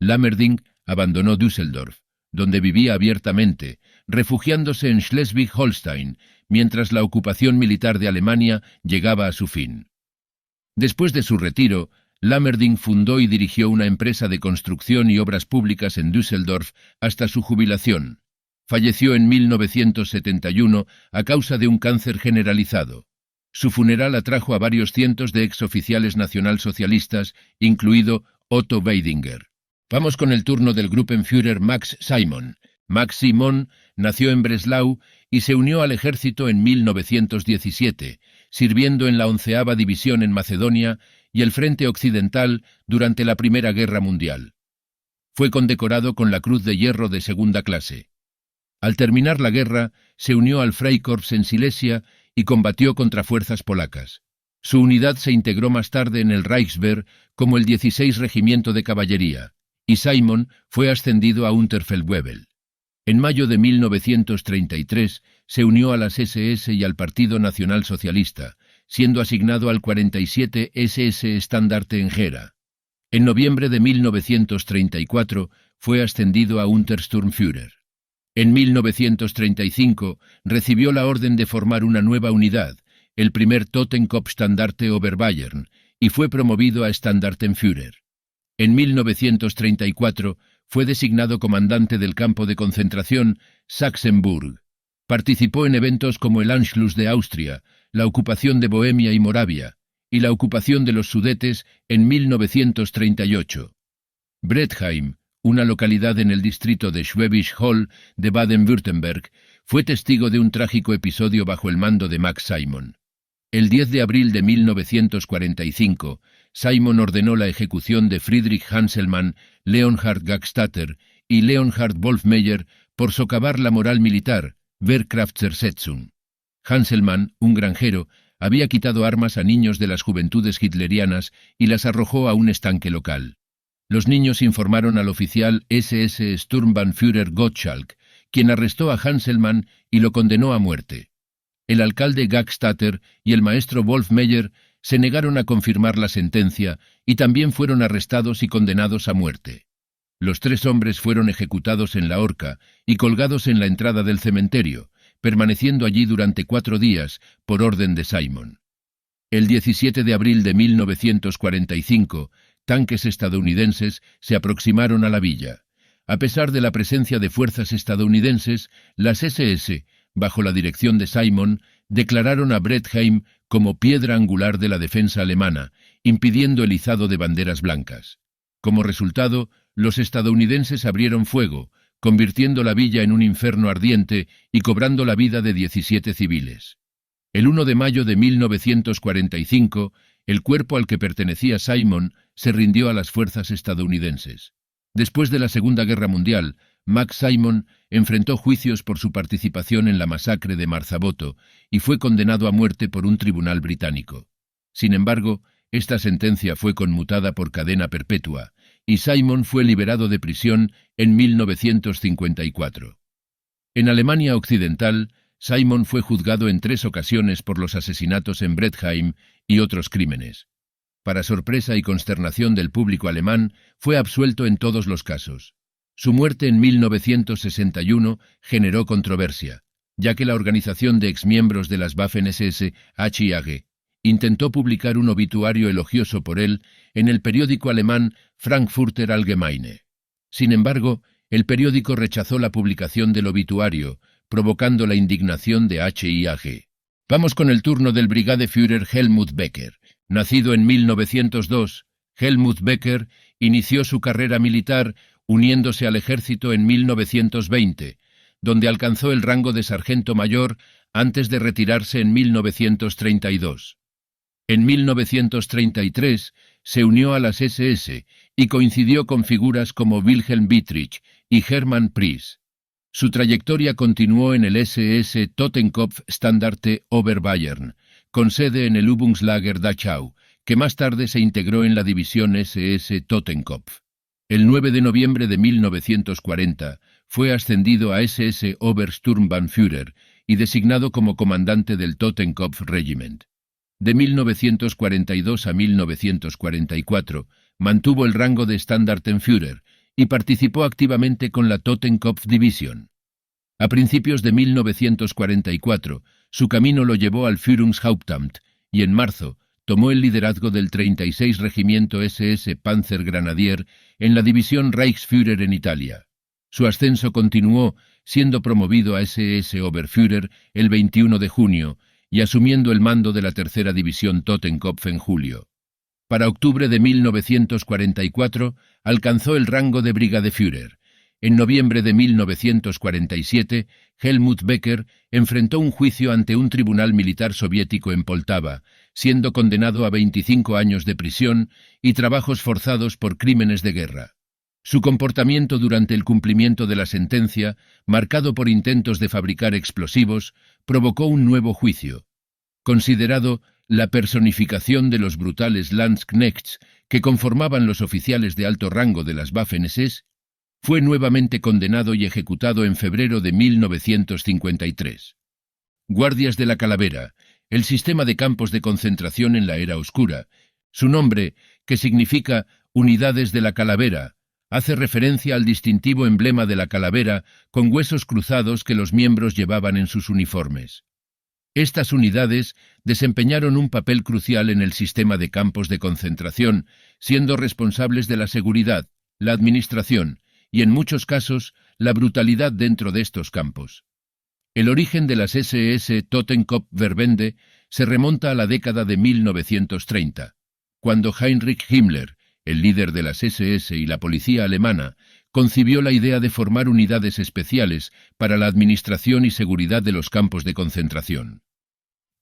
Lammerding abandonó Düsseldorf, donde vivía abiertamente, refugiándose en Schleswig-Holstein, mientras la ocupación militar de Alemania llegaba a su fin. Después de su retiro, Lammerding fundó y dirigió una empresa de construcción y obras públicas en Düsseldorf hasta su jubilación. Falleció en 1971 a causa de un cáncer generalizado. Su funeral atrajo a varios cientos de exoficiales nacionalsocialistas, incluido Otto Weidinger. Vamos con el turno del Gruppenführer Max Simon. Max Simon nació en Breslau y se unió al ejército en 1917, sirviendo en la 11ª División en Macedonia y el Frente Occidental durante la Primera Guerra Mundial. Fue condecorado con la Cruz de Hierro de segunda clase. Al terminar la guerra, se unió al Freikorps en Silesia y combatió contra fuerzas polacas. Su unidad se integró más tarde en el Reichswehr como el 16 Regimiento de Caballería, y Simon fue ascendido a Unterfeldwebel. En mayo de 1933 se unió a las SS y al Partido Nacional Socialista, siendo asignado al 47 SS Estandarte en Gera. En noviembre de 1934 fue ascendido a Untersturmführer. En 1935 recibió la orden de formar una nueva unidad, el primer Totenkopfstandarte Oberbayern, y fue promovido a Standartenführer. En 1934 fue designado comandante del campo de concentración Sachsenburg. Participó en eventos como el Anschluss de Austria, la ocupación de Bohemia y Moravia, y la ocupación de los Sudetes en 1938. Bredheim, una localidad en el distrito de Schwäbisch Hall de Baden-Württemberg, fue testigo de un trágico episodio bajo el mando de Max Simon. El 10 de abril de 1945, Simon ordenó la ejecución de Friedrich Hanselmann, Leonhard Gagstatter y Leonhard Wolfmeyer por socavar la moral militar, Wehrkraftzersetzung. Hanselmann, un granjero, había quitado armas a niños de las juventudes hitlerianas y las arrojó a un estanque local. Los niños informaron al oficial SS Sturmbannführer Gottschalk, quien arrestó a Hanselmann y lo condenó a muerte. El alcalde Gagstatter y el maestro Wolfmeyer se negaron a confirmar la sentencia y también fueron arrestados y condenados a muerte. Los 3 hombres fueron ejecutados en la horca y colgados en la entrada del cementerio, permaneciendo allí durante 4 días por orden de Simon. El 17 de abril de 1945, tanques estadounidenses se aproximaron a la villa. A pesar de la presencia de fuerzas estadounidenses, las SS, bajo la dirección de Simon, declararon a Bredheim como piedra angular de la defensa alemana, impidiendo el izado de banderas blancas. Como resultado, los estadounidenses abrieron fuego, convirtiendo la villa en un infierno ardiente y cobrando la vida de 17 civiles. El 1 de mayo de 1945, el cuerpo al que pertenecía Simon se rindió a las fuerzas estadounidenses. Después de la Segunda Guerra Mundial, Max Simon enfrentó juicios por su participación en la masacre de Marzaboto y fue condenado a muerte por un tribunal británico. Sin embargo, esta sentencia fue conmutada por cadena perpetua, y Simon fue liberado de prisión en 1954. En Alemania Occidental, Simon fue juzgado en 3 ocasiones por los asesinatos en Bredheim y otros crímenes. Para sorpresa y consternación del público alemán, fue absuelto en todos los casos. Su muerte en 1961 generó controversia, ya que la organización de exmiembros de las Waffen-SS, HIAG, intentó publicar un obituario elogioso por él en el periódico alemán Frankfurter Allgemeine. Sin embargo, el periódico rechazó la publicación del obituario, provocando la indignación de HIAG. Vamos con el turno del Brigadeführer Helmut Becker. Nacido en 1902, Helmut Becker inició su carrera militar uniéndose al ejército en 1920, donde alcanzó el rango de sargento mayor antes de retirarse en 1932. En 1933 se unió a las SS y coincidió con figuras como Wilhelm Dietrich y Hermann Priess. Su trayectoria continuó en el SS Totenkopf Standarte Oberbayern, con sede en el Übungslager Dachau, que más tarde se integró en la división SS Totenkopf. El 9 de noviembre de 1940 fue ascendido a SS Obersturmbannführer y designado como comandante del Totenkopf Regiment. De 1942 a 1944 mantuvo el rango de Standartenführer y participó activamente con la Totenkopf Division. A principios de 1944, su camino lo llevó al Führungshauptamt y en marzo tomó el liderazgo del 36 Regimiento SS Panzergrenadier en la división Reichsführer en Italia. Su ascenso continuó, siendo promovido a SS Oberführer el 21 de junio y asumiendo el mando de la tercera división Totenkopf en julio. Para octubre de 1944 alcanzó el rango de Brigadeführer. En noviembre de 1947, Helmut Becker enfrentó un juicio ante un tribunal militar soviético en Poltava, siendo condenado a 25 años de prisión y trabajos forzados por crímenes de guerra. Su comportamiento durante el cumplimiento de la sentencia, marcado por intentos de fabricar explosivos, provocó un nuevo juicio. Considerado la personificación de los brutales Landsknechts que conformaban los oficiales de alto rango de las Waffen-SS, fue nuevamente condenado y ejecutado en febrero de 1953. Guardias de la Calavera, el sistema de campos de concentración en la era oscura. Su nombre, que significa Unidades de la Calavera, hace referencia al distintivo emblema de la calavera con huesos cruzados que los miembros llevaban en sus uniformes. Estas unidades desempeñaron un papel crucial en el sistema de campos de concentración, siendo responsables de la seguridad, la administración y, en muchos casos, la brutalidad dentro de estos campos. El origen de las SS Totenkopf-Verbände se remonta a la década de 1930, cuando Heinrich Himmler, el líder de las SS y la policía alemana, concibió la idea de formar unidades especiales para la administración y seguridad de los campos de concentración.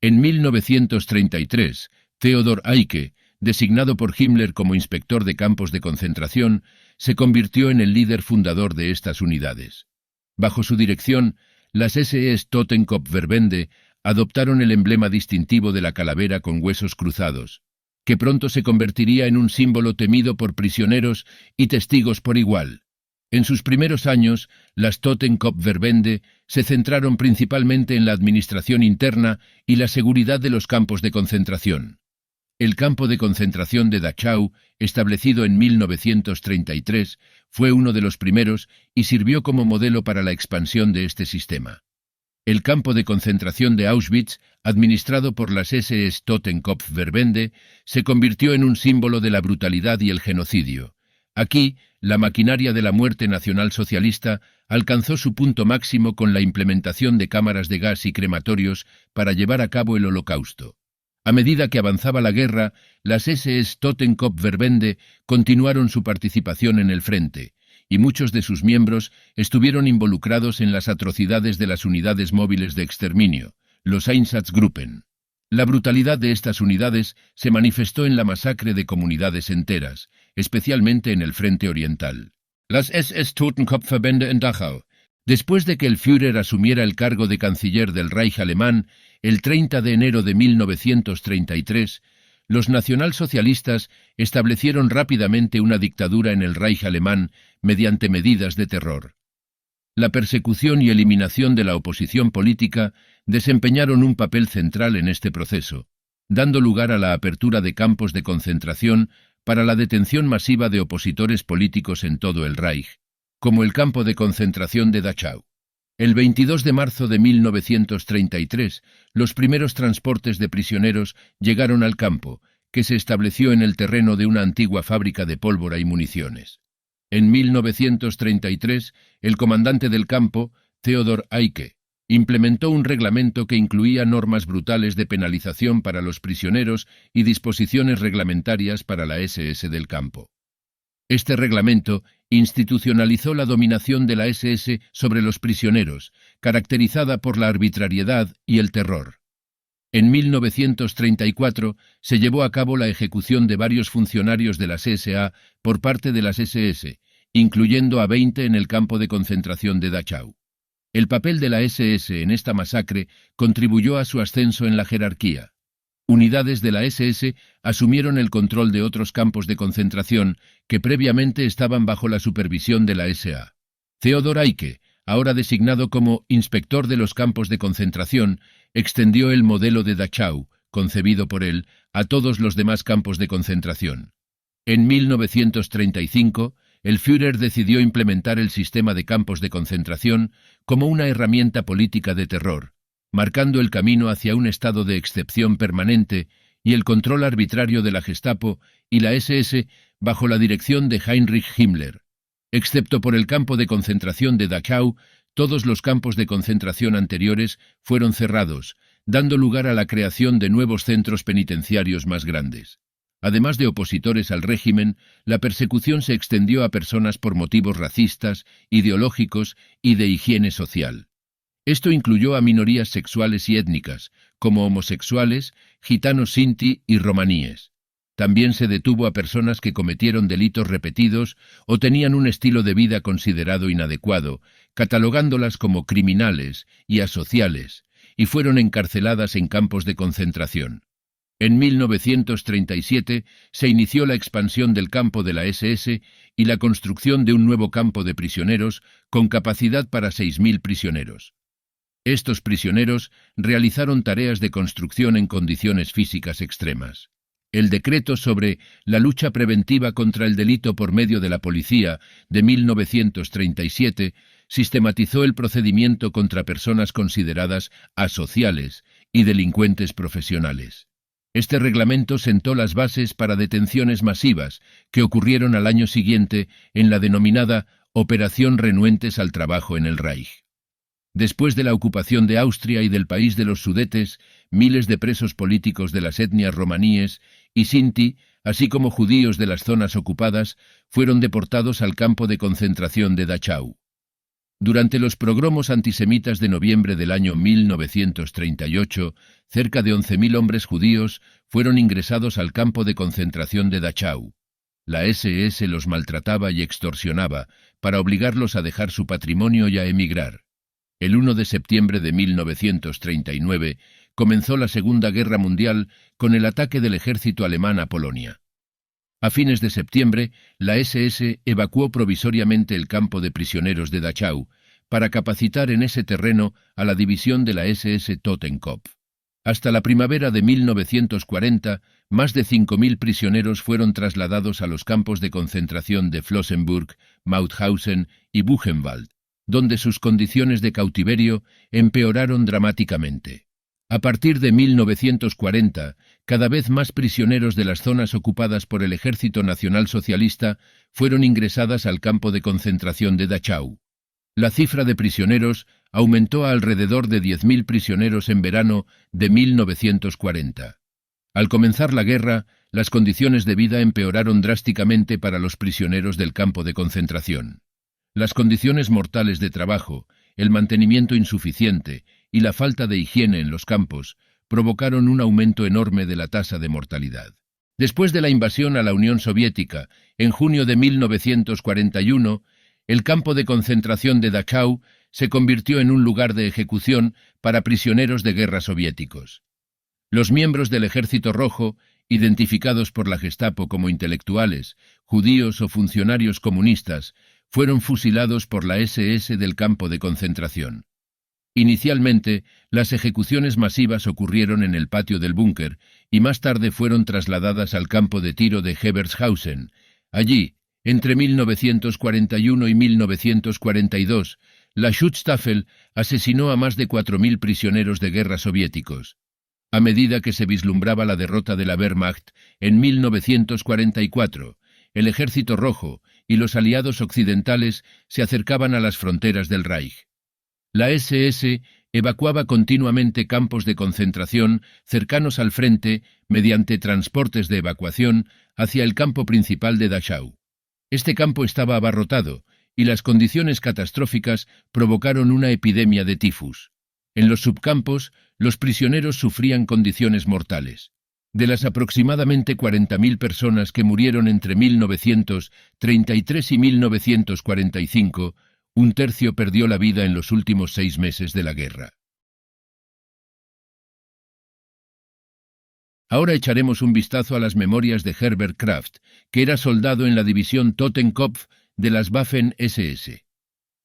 En 1933, Theodor Eicke, designado por Himmler como inspector de campos de concentración, se convirtió en el líder fundador de estas unidades. Bajo su dirección, las SS Totenkopf-Verbände adoptaron el emblema distintivo de la calavera con huesos cruzados, que pronto se convertiría en un símbolo temido por prisioneros y testigos por igual. En sus primeros años, las Totenkopf-Verbände se centraron principalmente en la administración interna y la seguridad de los campos de concentración. El campo de concentración de Dachau, establecido en 1933, fue uno de los primeros y sirvió como modelo para la expansión de este sistema. El campo de concentración de Auschwitz, administrado por las SS Totenkopf-Verbände, se convirtió en un símbolo de la brutalidad y el genocidio. Aquí, la maquinaria de la muerte nacionalsocialista alcanzó su punto máximo con la implementación de cámaras de gas y crematorios para llevar a cabo el Holocausto. A medida que avanzaba la guerra, las SS Totenkopf-Verbände continuaron su participación en el frente, y muchos de sus miembros estuvieron involucrados en las atrocidades de las unidades móviles de exterminio, los Einsatzgruppen. La brutalidad de estas unidades se manifestó en la masacre de comunidades enteras, especialmente en el frente oriental. Las SS Totenkopf-Verbände en Dachau. Después de que el Führer asumiera el cargo de canciller del Reich alemán, el 30 de enero de 1933, los nacionalsocialistas establecieron rápidamente una dictadura en el Reich alemán mediante medidas de terror. La persecución y eliminación de la oposición política desempeñaron un papel central en este proceso, dando lugar a la apertura de campos de concentración para la detención masiva de opositores políticos en todo el Reich, como el campo de concentración de Dachau. El 22 de marzo de 1933, los primeros transportes de prisioneros llegaron al campo, que se estableció en el terreno de una antigua fábrica de pólvora y municiones. En 1933, el comandante del campo, Theodor Eicke, implementó un reglamento que incluía normas brutales de penalización para los prisioneros y disposiciones reglamentarias para la SS del campo. Este reglamento institucionalizó la dominación de la SS sobre los prisioneros, caracterizada por la arbitrariedad y el terror. En 1934 se llevó a cabo la ejecución de varios funcionarios de las SA por parte de las SS, incluyendo a 20 en el campo de concentración de Dachau. El papel de la SS en esta masacre contribuyó a su ascenso en la jerarquía. Unidades de la SS asumieron el control de otros campos de concentración que previamente estaban bajo la supervisión de la SA. Theodor Eicke, ahora designado como inspector de los campos de concentración, extendió el modelo de Dachau, concebido por él, a todos los demás campos de concentración. En 1935, el Führer decidió implementar el sistema de campos de concentración como una herramienta política de terror, marcando el camino hacia un estado de excepción permanente y el control arbitrario de la Gestapo y la SS bajo la dirección de Heinrich Himmler. Excepto por el campo de concentración de Dachau, todos los campos de concentración anteriores fueron cerrados, dando lugar a la creación de nuevos centros penitenciarios más grandes. Además de opositores al régimen, la persecución se extendió a personas por motivos racistas, ideológicos y de higiene social. Esto incluyó a minorías sexuales y étnicas, como homosexuales, gitanos sinti y romaníes. También se detuvo a personas que cometieron delitos repetidos o tenían un estilo de vida considerado inadecuado, catalogándolas como criminales y asociales, y fueron encarceladas en campos de concentración. En 1937 se inició la expansión del campo de la SS y la construcción de un nuevo campo de prisioneros con capacidad para 6.000 prisioneros. Estos prisioneros realizaron tareas de construcción en condiciones físicas extremas. El decreto sobre la lucha preventiva contra el delito por medio de la policía de 1937 sistematizó el procedimiento contra personas consideradas asociales y delincuentes profesionales. Este reglamento sentó las bases para detenciones masivas que ocurrieron al año siguiente en la denominada Operación Renuentes al Trabajo en el Reich. Después de la ocupación de Austria y del país de los Sudetes, miles de presos políticos de las etnias romaníes y sinti, así como judíos de las zonas ocupadas, fueron deportados al campo de concentración de Dachau. Durante los pogromos antisemitas de noviembre del año 1938, cerca de 11.000 hombres judíos fueron ingresados al campo de concentración de Dachau. La SS los maltrataba y extorsionaba para obligarlos a dejar su patrimonio y a emigrar. El 1 de septiembre de 1939 comenzó la Segunda Guerra Mundial con el ataque del ejército alemán a Polonia. A fines de septiembre, la SS evacuó provisoriamente el campo de prisioneros de Dachau para capacitar en ese terreno a la división de la SS Totenkopf. Hasta la primavera de 1940, más de 5.000 prisioneros fueron trasladados a los campos de concentración de Flossenbürg, Mauthausen y Buchenwald, donde sus condiciones de cautiverio empeoraron dramáticamente. A partir de 1940, cada vez más prisioneros de las zonas ocupadas por el Ejército Nacional Socialista fueron ingresadas al campo de concentración de Dachau. La cifra de prisioneros aumentó a alrededor de 10.000 prisioneros en verano de 1940. Al comenzar la guerra, las condiciones de vida empeoraron drásticamente para los prisioneros del campo de concentración. Las condiciones mortales de trabajo, el mantenimiento insuficiente y la falta de higiene en los campos provocaron un aumento enorme de la tasa de mortalidad. Después de la invasión a la Unión Soviética, en junio de 1941, el campo de concentración de Dachau se convirtió en un lugar de ejecución para prisioneros de guerra soviéticos. Los miembros del Ejército Rojo, identificados por la Gestapo como intelectuales, judíos o funcionarios comunistas, fueron fusilados por la SS del campo de concentración. Inicialmente, las ejecuciones masivas ocurrieron en el patio del búnker y más tarde fueron trasladadas al campo de tiro de Hebershausen. Allí, entre 1941 y 1942, la Schutzstaffel asesinó a más de 4.000 prisioneros de guerra soviéticos. A medida que se vislumbraba la derrota de la Wehrmacht en 1944, el Ejército Rojo y los aliados occidentales se acercaban a las fronteras del Reich. La SS evacuaba continuamente campos de concentración cercanos al frente mediante transportes de evacuación hacia el campo principal de Dachau. Este campo estaba abarrotado y las condiciones catastróficas provocaron una epidemia de tifus. En los subcampos, los prisioneros sufrían condiciones mortales. De las aproximadamente 40.000 personas que murieron entre 1933 y 1945, un tercio perdió la vida en los últimos 6 meses de la guerra. Ahora echaremos un vistazo a las memorias de Herbert Kraft, que era soldado en la división Totenkopf de las Waffen-SS.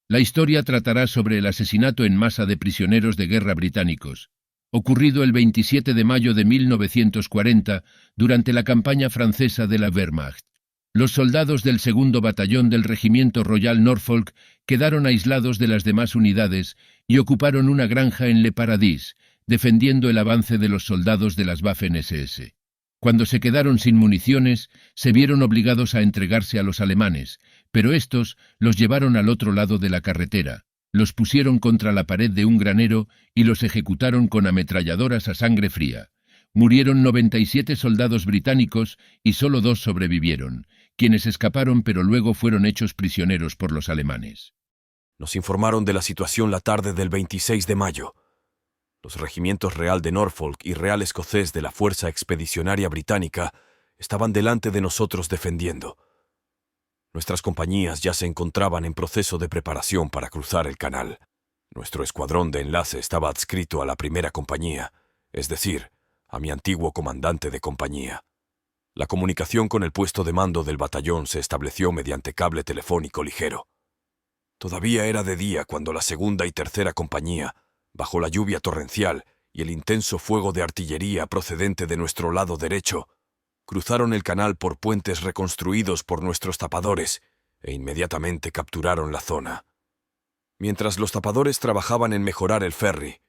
La historia tratará sobre el asesinato en masa de prisioneros de guerra británicos, ocurrido el 27 de mayo de 1940 durante la campaña francesa de la Wehrmacht. Los soldados del 2º Batallón del Regimiento Royal Norfolk quedaron aislados de las demás unidades y ocuparon una granja en Le Paradis, defendiendo el avance de los soldados de las Waffen-SS. Cuando se quedaron sin municiones, se vieron obligados a entregarse a los alemanes, pero estos los llevaron al otro lado de la carretera, los pusieron contra la pared de un granero y los ejecutaron con ametralladoras a sangre fría. Murieron 97 soldados británicos y solo 2 sobrevivieron, quienes escaparon pero luego fueron hechos prisioneros por los alemanes. Nos informaron de la situación la tarde del 26 de mayo. Los regimientos Real de Norfolk y Real Escocés de la Fuerza Expedicionaria Británica estaban delante de nosotros defendiendo. Nuestras compañías ya se encontraban en proceso de preparación para cruzar el canal. Nuestro escuadrón de enlace estaba adscrito a la primera compañía, es decir, a mi antiguo comandante de compañía. La comunicación con el puesto de mando del batallón se estableció mediante cable telefónico ligero. Todavía era de día cuando la segunda y tercera compañía, bajo la lluvia torrencial y el intenso fuego de artillería procedente de nuestro lado derecho, cruzaron el canal por puentes reconstruidos por nuestros tapadores e inmediatamente capturaron la zona. Mientras los tapadores trabajaban en mejorar el ferry,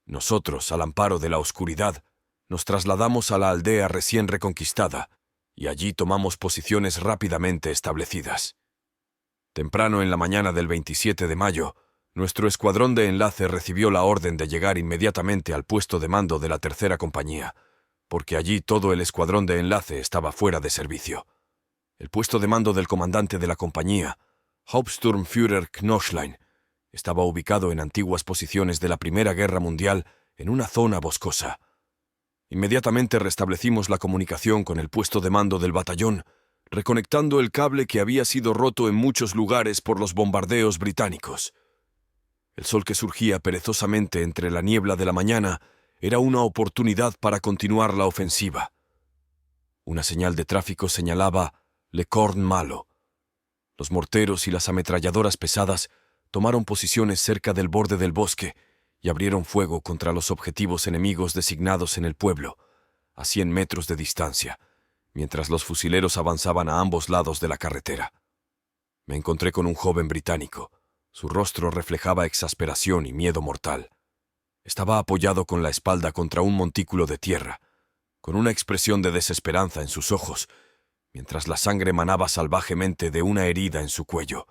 nosotros, al amparo de la oscuridad, nos trasladamos a la aldea recién reconquistada y allí tomamos posiciones rápidamente establecidas. Temprano en la mañana del 27 de mayo, Nuestro escuadrón de enlace recibió la orden de llegar inmediatamente al puesto de mando de la tercera compañía, porque allí todo el escuadrón de enlace estaba fuera de servicio. El puesto de mando del comandante de la compañía, Hauptsturmführer Knoschlein, estaba ubicado en antiguas posiciones de la Primera Guerra Mundial en una zona boscosa. Inmediatamente restablecimos la comunicación con el puesto de mando del batallón, reconectando el cable que había sido roto en muchos lugares por los bombardeos británicos. El sol que surgía perezosamente entre la niebla de la mañana era una oportunidad para continuar la ofensiva. Una señal de tráfico señalaba Le Corn Malo. Los morteros y las ametralladoras pesadas tomaron posiciones cerca del borde del bosque y abrieron fuego contra los objetivos enemigos designados en el pueblo, a 100 metros de distancia, mientras los fusileros avanzaban a ambos lados de la carretera. Me encontré con un joven británico. Su rostro reflejaba exasperación y miedo mortal. Estaba apoyado con la espalda contra un montículo de tierra, con una expresión de desesperanza en sus ojos, mientras la sangre manaba salvajemente de una herida en su cuello.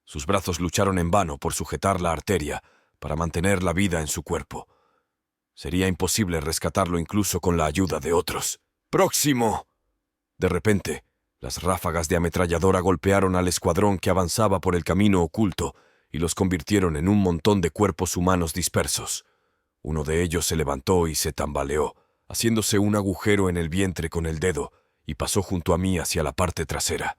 Sus brazos lucharon en vano por sujetar la arteria para mantener la vida en su cuerpo. Sería imposible rescatarlo incluso con la ayuda de otros. ¡Próximo! De repente, las ráfagas de ametralladora golpearon al escuadrón que avanzaba por el camino oculto y los convirtieron en un montón de cuerpos humanos dispersos. Uno de ellos se levantó y se tambaleó, haciéndose un agujero en el vientre con el dedo, y pasó junto a mí hacia la parte trasera.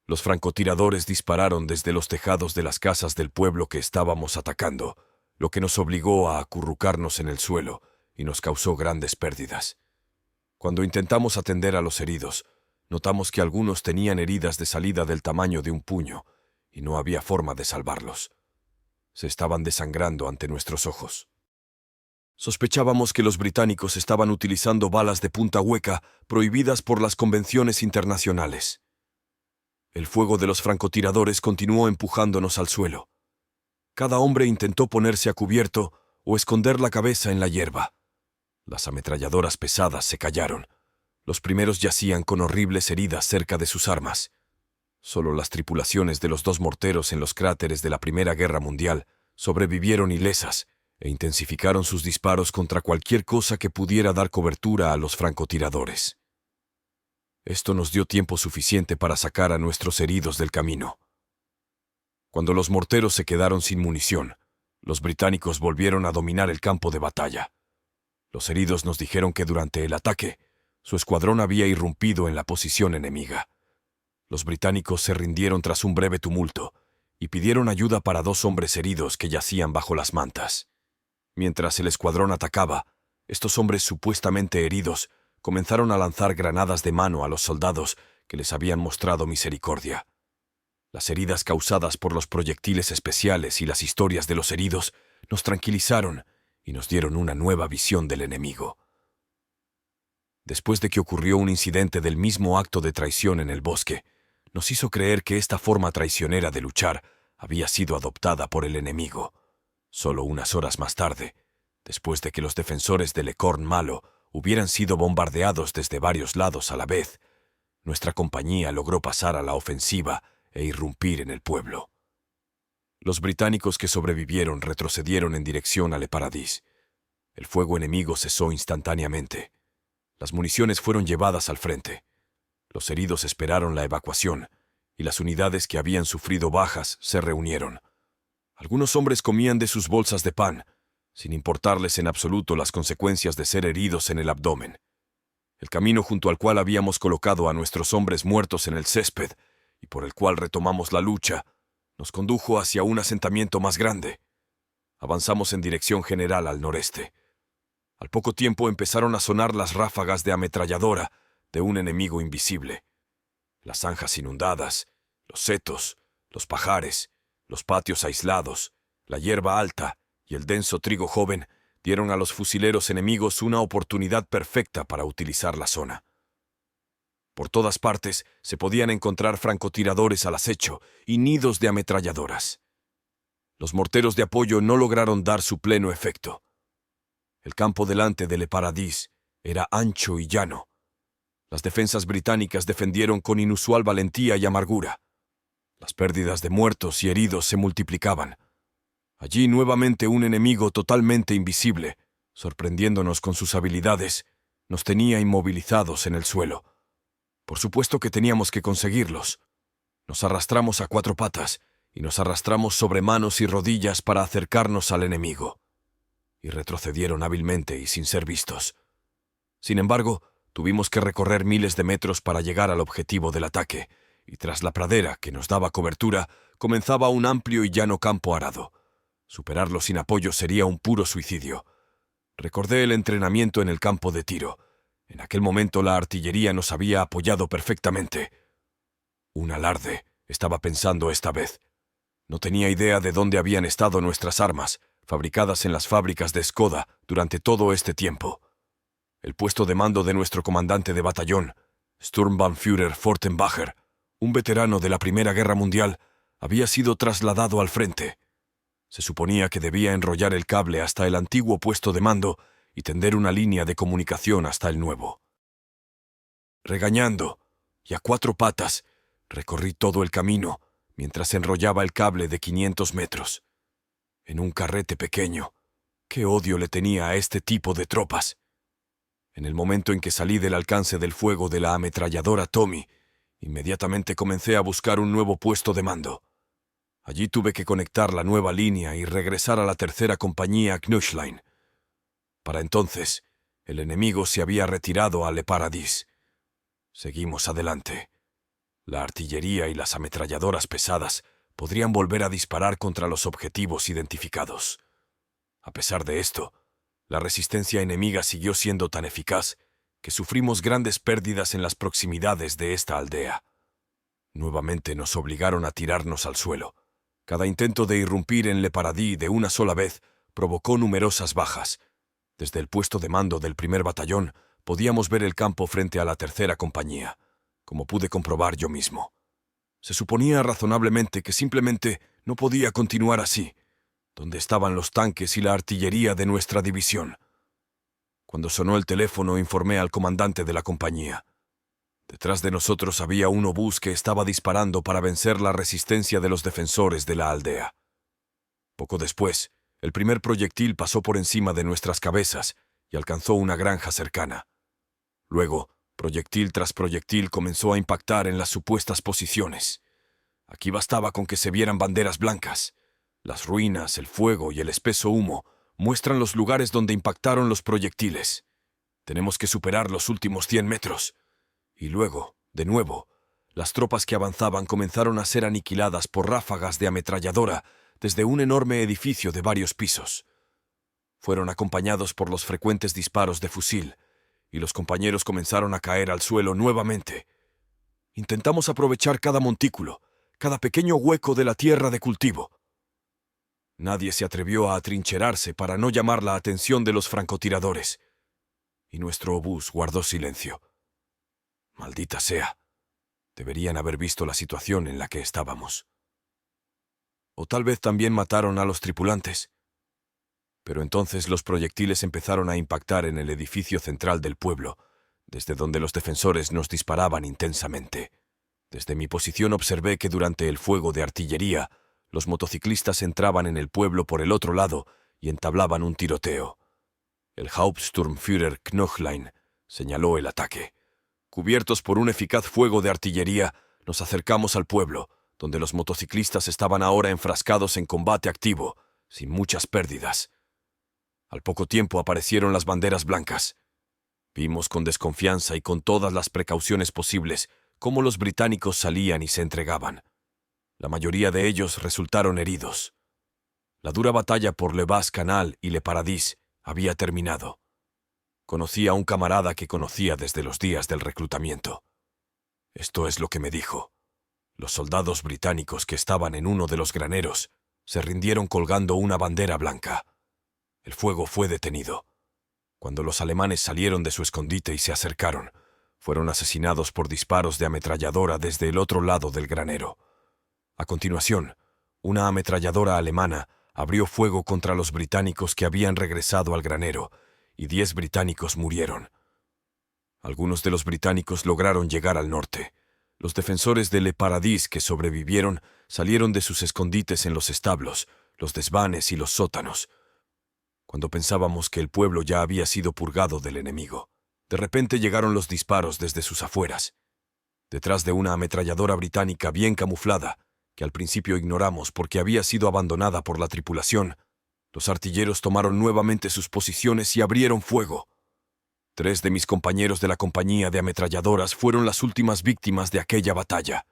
Los francotiradores dispararon desde los tejados de las casas del pueblo que estábamos atacando, lo que nos obligó a acurrucarnos en el suelo y nos causó grandes pérdidas. Cuando intentamos atender a los heridos, notamos que algunos tenían heridas de salida del tamaño de un puño, y no había forma de salvarlos. Se estaban desangrando ante nuestros ojos. Sospechábamos que los británicos estaban utilizando balas de punta hueca prohibidas por las convenciones internacionales. El fuego de los francotiradores continuó empujándonos al suelo. Cada hombre intentó ponerse a cubierto o esconder la cabeza en la hierba. Las ametralladoras pesadas se callaron. Los primeros yacían con horribles heridas cerca de sus armas. Solo las tripulaciones de los 2 morteros en los cráteres de la Primera Guerra Mundial sobrevivieron ilesas e intensificaron sus disparos contra cualquier cosa que pudiera dar cobertura a los francotiradores. Esto nos dio tiempo suficiente para sacar a nuestros heridos del camino. Cuando los morteros se quedaron sin munición, los británicos volvieron a dominar el campo de batalla. Los heridos nos dijeron que durante el ataque, su escuadrón había irrumpido en la posición enemiga. Los británicos se rindieron tras un breve tumulto y pidieron ayuda para 2 hombres heridos que yacían bajo las mantas. Mientras el escuadrón atacaba, estos hombres supuestamente heridos comenzaron a lanzar granadas de mano a los soldados que les habían mostrado misericordia. Las heridas causadas por los proyectiles especiales y las historias de los heridos nos tranquilizaron y nos dieron una nueva visión del enemigo. Después de que ocurrió un incidente del mismo acto de traición en el bosque, nos hizo creer que esta forma traicionera de luchar había sido adoptada por el enemigo. Solo unas horas más tarde, después de que los defensores de Le Corn Malo hubieran sido bombardeados desde varios lados a la vez, nuestra compañía logró pasar a la ofensiva e irrumpir en el pueblo. Los británicos que sobrevivieron retrocedieron en dirección a Le Paradis. El fuego enemigo cesó instantáneamente. Las municiones fueron llevadas al frente. Los heridos esperaron la evacuación, y las unidades que habían sufrido bajas se reunieron. Algunos hombres comían de sus bolsas de pan, sin importarles en absoluto las consecuencias de ser heridos en el abdomen. El camino junto al cual habíamos colocado a nuestros hombres muertos en el césped, y por el cual retomamos la lucha, nos condujo hacia un asentamiento más grande. Avanzamos en dirección general al noreste. Al poco tiempo empezaron a sonar las ráfagas de ametralladora de un enemigo invisible. Las zanjas inundadas, los setos, los pajares, los patios aislados, la hierba alta y el denso trigo joven dieron a los fusileros enemigos una oportunidad perfecta para utilizar la zona. Por todas partes se podían encontrar francotiradores al acecho y nidos de ametralladoras. Los morteros de apoyo no lograron dar su pleno efecto. El campo delante de Le Paradis era ancho y llano. Las defensas británicas defendieron con inusual valentía y amargura. Las pérdidas de muertos y heridos se multiplicaban. Allí nuevamente un enemigo totalmente invisible, sorprendiéndonos con sus habilidades, nos tenía inmovilizados en el suelo. Por supuesto que teníamos que conseguirlos. Nos arrastramos a 4 patas y nos arrastramos sobre manos y rodillas para acercarnos al enemigo. Y retrocedieron hábilmente y sin ser vistos. Sin embargo, tuvimos que recorrer miles de metros para llegar al objetivo del ataque, y tras la pradera que nos daba cobertura, comenzaba un amplio y llano campo arado. Superarlo sin apoyo sería un puro suicidio. Recordé el entrenamiento en el campo de tiro. En aquel momento la artillería nos había apoyado perfectamente. Un alarde, estaba pensando esta vez. No tenía idea de dónde habían estado nuestras armas, fabricadas en las fábricas de Skoda durante todo este tiempo. El puesto de mando de nuestro comandante de batallón, Sturmbannführer Fortenbacher, un veterano de la Primera Guerra Mundial, había sido trasladado al frente. Se suponía que debía enrollar el cable hasta el antiguo puesto de mando y tender una línea de comunicación hasta el nuevo. Regañando, y a 4 patas, recorrí todo el camino mientras enrollaba el cable de 500 metros. En un carrete pequeño. ¡Qué odio le tenía a este tipo de tropas! En el momento en que salí del alcance del fuego de la ametralladora Tommy, inmediatamente comencé a buscar un nuevo puesto de mando. Allí tuve que conectar la nueva línea y regresar a la 3ª compañía Knüschlein. Para entonces, el enemigo se había retirado a Le Paradis. Seguimos adelante. La artillería y las ametralladoras pesadas podrían volver a disparar contra los objetivos identificados. A pesar de esto, la resistencia enemiga siguió siendo tan eficaz que sufrimos grandes pérdidas en las proximidades de esta aldea. Nuevamente nos obligaron a tirarnos al suelo. Cada intento de irrumpir en Le Paradis de una sola vez provocó numerosas bajas. Desde el puesto de mando del 1er batallón podíamos ver el campo frente a la 3ª compañía, como pude comprobar yo mismo. Se suponía razonablemente que simplemente no podía continuar así. ¿Dónde estaban los tanques y la artillería de nuestra división? Cuando sonó el teléfono informé al comandante de la compañía. Detrás de nosotros había un obús que estaba disparando para vencer la resistencia de los defensores de la aldea. Poco después, el primer proyectil pasó por encima de nuestras cabezas y alcanzó una granja cercana. Luego, proyectil tras proyectil comenzó a impactar en las supuestas posiciones. Aquí bastaba con que se vieran banderas blancas. Las ruinas, el fuego y el espeso humo muestran los lugares donde impactaron los proyectiles. Tenemos que superar los últimos 100 metros. Y luego, de nuevo, las tropas que avanzaban comenzaron a ser aniquiladas por ráfagas de ametralladora desde un enorme edificio de varios pisos. Fueron acompañados por los frecuentes disparos de fusil, y los compañeros comenzaron a caer al suelo nuevamente. Intentamos aprovechar cada montículo, cada pequeño hueco de la tierra de cultivo. Nadie se atrevió a atrincherarse para no llamar la atención de los francotiradores, y nuestro obús guardó silencio. Maldita sea, deberían haber visto la situación en la que estábamos. O tal vez también mataron a los tripulantes. Pero entonces los proyectiles empezaron a impactar en el edificio central del pueblo, desde donde los defensores nos disparaban intensamente. Desde mi posición observé que durante el fuego de artillería, los motociclistas entraban en el pueblo por el otro lado y entablaban un tiroteo. El Hauptsturmführer Knöchlein señaló el ataque. Cubiertos por un eficaz fuego de artillería, nos acercamos al pueblo, donde los motociclistas estaban ahora enfrascados en combate activo, sin muchas pérdidas. Al poco tiempo aparecieron las banderas blancas. Vimos con desconfianza y con todas las precauciones posibles cómo los británicos salían y se entregaban. La mayoría de ellos resultaron heridos. La dura batalla por Le Bas-Canal y Le Paradis había terminado. Conocí a un camarada que conocía desde los días del reclutamiento. Esto es lo que me dijo. Los soldados británicos que estaban en uno de los graneros se rindieron colgando una bandera blanca. El fuego fue detenido. Cuando los alemanes salieron de su escondite y se acercaron, fueron asesinados por disparos de ametralladora desde el otro lado del granero. A continuación, una ametralladora alemana abrió fuego contra los británicos que habían regresado al granero, y 10 británicos murieron. Algunos de los británicos lograron llegar al norte. Los defensores de Le Paradis que sobrevivieron salieron de sus escondites en los establos, los desvanes y los sótanos. Cuando pensábamos que el pueblo ya había sido purgado del enemigo, de repente llegaron los disparos desde sus afueras. Detrás de una ametralladora británica bien camuflada, que al principio ignoramos porque había sido abandonada por la tripulación, los artilleros tomaron nuevamente sus posiciones y abrieron fuego. 3 de mis compañeros de la compañía de ametralladoras fueron las últimas víctimas de aquella batalla.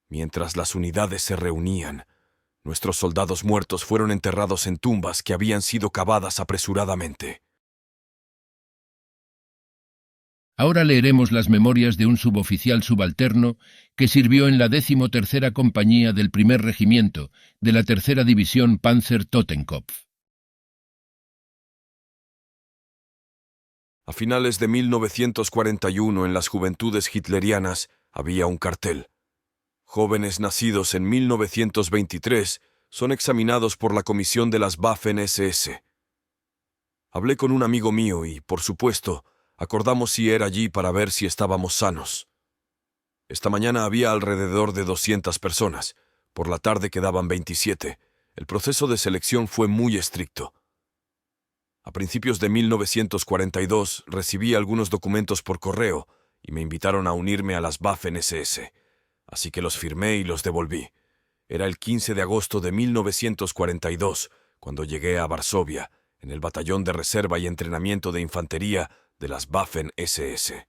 Mientras las unidades se reunían, nuestros soldados muertos fueron enterrados en tumbas que habían sido cavadas apresuradamente. Ahora leeremos las memorias de un suboficial subalterno que sirvió en la 13ª Compañía del 1er Regimiento de la 3ª División Panzer Totenkopf. A finales de 1941, en las juventudes hitlerianas, había un cartel. Jóvenes nacidos en 1923 son examinados por la comisión de las Waffen-SS. Hablé con un amigo mío y, por supuesto, acordamos ir allí para ver si estábamos sanos. Esta mañana había alrededor de 200 personas. Por la tarde quedaban 27. El proceso de selección fue muy estricto. A principios de 1942 recibí algunos documentos por correo y me invitaron a unirme a las Waffen-SS. Así que los firmé y los devolví. Era el 15 de agosto de 1942 cuando llegué a Varsovia, en el batallón de reserva y entrenamiento de infantería de las Waffen-SS.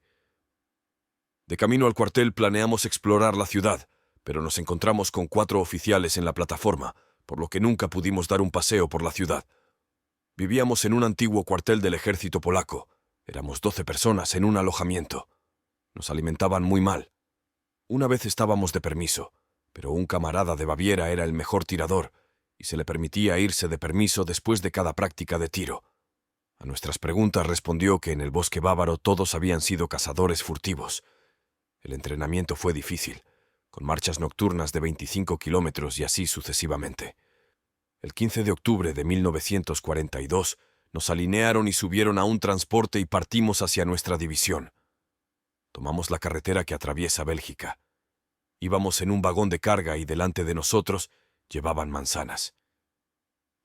De camino al cuartel planeamos explorar la ciudad, pero nos encontramos con 4 oficiales en la plataforma, por lo que nunca pudimos dar un paseo por la ciudad. Vivíamos en un antiguo cuartel del ejército polaco. Éramos 12 personas en un alojamiento. Nos alimentaban muy mal. Una vez estábamos de permiso, pero un camarada de Baviera era el mejor tirador y se le permitía irse de permiso después de cada práctica de tiro. A nuestras preguntas respondió que en el bosque bávaro todos habían sido cazadores furtivos. El entrenamiento fue difícil, con marchas nocturnas de 25 kilómetros y así sucesivamente. El 15 de octubre de 1942 nos alinearon y subieron a un transporte y partimos hacia nuestra división. Tomamos la carretera que atraviesa Bélgica. Íbamos en un vagón de carga y delante de nosotros llevaban manzanas.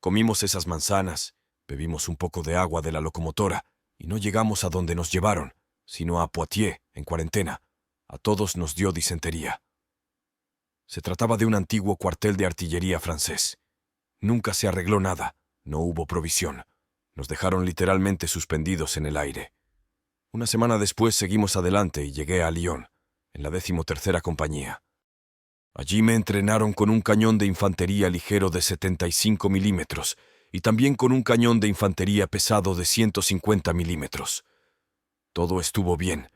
Comimos esas manzanas, bebimos un poco de agua de la locomotora y no llegamos a donde nos llevaron, sino a Poitiers, en cuarentena. A todos nos dio disentería. Se trataba de un antiguo cuartel de artillería francés. Nunca se arregló nada, no hubo provisión. Nos dejaron literalmente suspendidos en el aire. Una semana después seguimos adelante y llegué a Lyon, en la 13ª Compañía. Allí me entrenaron con un cañón de infantería ligero de 75 milímetros y también con un cañón de infantería pesado de 150 milímetros. Todo estuvo bien,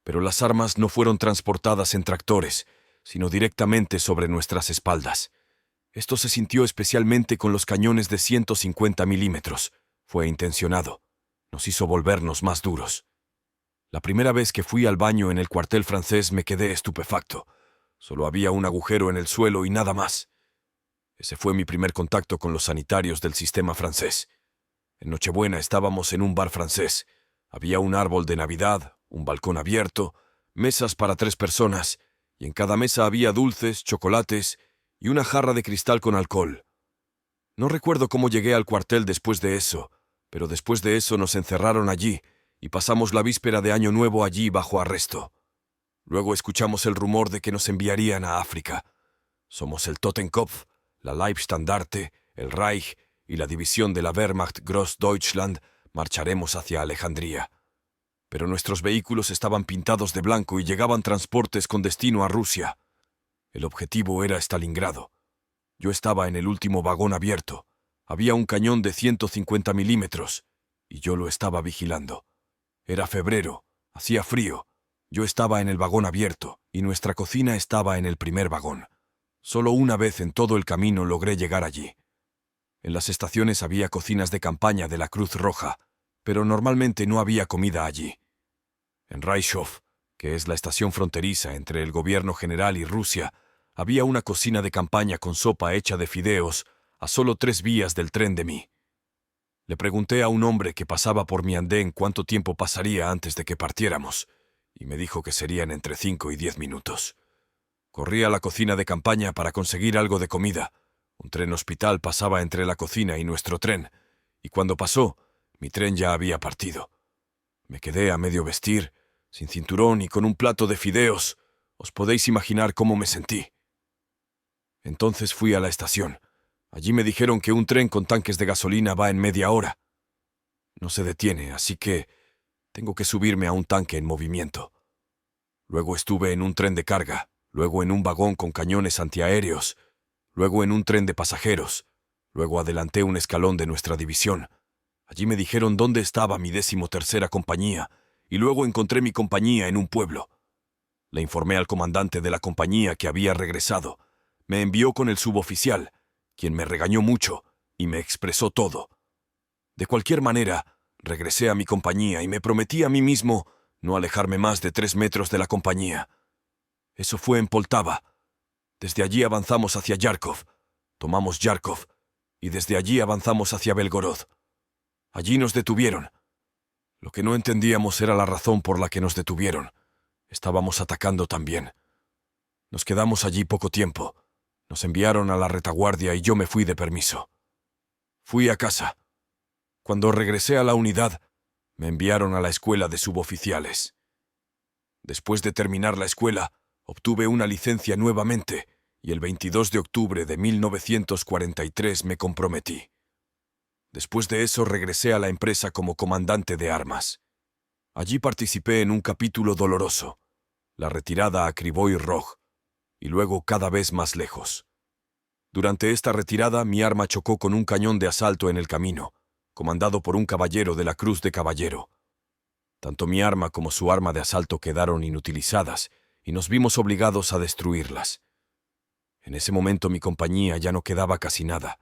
pero las armas no fueron transportadas en tractores, sino directamente sobre nuestras espaldas. Esto se sintió especialmente con los cañones de 150 milímetros. Fue intencionado. Nos hizo volvernos más duros. La primera vez que fui al baño en el cuartel francés me quedé estupefacto. Solo había un agujero en el suelo y nada más. Ese fue mi primer contacto con los sanitarios del sistema francés. En Nochebuena estábamos en un bar francés. Había un árbol de Navidad, un balcón abierto, mesas para 3 personas, y en cada mesa había dulces, chocolates y una jarra de cristal con alcohol. No recuerdo cómo llegué al cuartel después de eso, pero después de eso nos encerraron allí y pasamos la víspera de Año Nuevo allí bajo arresto. Luego escuchamos el rumor de que nos enviarían a África. Somos el Totenkopf, la Leibstandarte, el Reich y la división de la Wehrmacht Großdeutschland marcharemos hacia Alejandría. Pero nuestros vehículos estaban pintados de blanco y llegaban transportes con destino a Rusia. El objetivo era Stalingrado. Yo estaba en el último vagón abierto. Había un cañón de 150 milímetros y yo lo estaba vigilando. Era febrero, hacía frío. Yo estaba en el vagón abierto y nuestra cocina estaba en el primer vagón. Solo una vez en todo el camino logré llegar allí. En las estaciones había cocinas de campaña de la Cruz Roja, pero normalmente no había comida allí. En Reichshof, que es la estación fronteriza entre el gobierno general y Rusia, había una cocina de campaña con sopa hecha de fideos a solo 3 vías del tren de mí. Le pregunté a un hombre que pasaba por mi andén cuánto tiempo pasaría antes de que partiéramos, y me dijo que serían entre 5 y 10 minutos. Corrí a la cocina de campaña para conseguir algo de comida. Un tren hospital pasaba entre la cocina y nuestro tren, y cuando pasó, mi tren ya había partido. Me quedé a medio vestir, sin cinturón y con un plato de fideos. Os podéis imaginar cómo me sentí. Entonces fui a la estación. Allí me dijeron que un tren con tanques de gasolina va en media hora. No se detiene, así que tengo que subirme a un tanque en movimiento. Luego estuve en un tren de carga, luego en un vagón con cañones antiaéreos, luego en un tren de pasajeros, luego adelanté un escalón de nuestra división. Allí me dijeron dónde estaba mi 13ª compañía, y luego encontré mi compañía en un pueblo. Le informé al comandante de la compañía que había regresado. Me envió con el suboficial, quien me regañó mucho y me expresó todo. De cualquier manera, regresé a mi compañía y me prometí a mí mismo no alejarme más de 3 metros de la compañía. Eso fue en Poltava. Desde allí avanzamos hacia Yarkov, tomamos Yarkov, y desde allí avanzamos hacia Belgorod. Allí nos detuvieron. Lo que no entendíamos era la razón por la que nos detuvieron. Estábamos atacando también. Nos quedamos allí poco tiempo. Nos enviaron a la retaguardia y yo me fui de permiso. Fui a casa. Cuando regresé a la unidad, me enviaron a la escuela de suboficiales. Después de terminar la escuela, obtuve una licencia nuevamente y el 22 de octubre de 1943 me comprometí. Después de eso regresé a la empresa como comandante de armas. Allí participé en un capítulo doloroso, la retirada a Krivoy Rog, y luego cada vez más lejos. Durante esta retirada mi arma chocó con un cañón de asalto en el camino, comandado por un caballero de la Cruz de Caballero. Tanto mi arma como su arma de asalto quedaron inutilizadas y nos vimos obligados a destruirlas. En ese momento mi compañía ya no quedaba casi nada.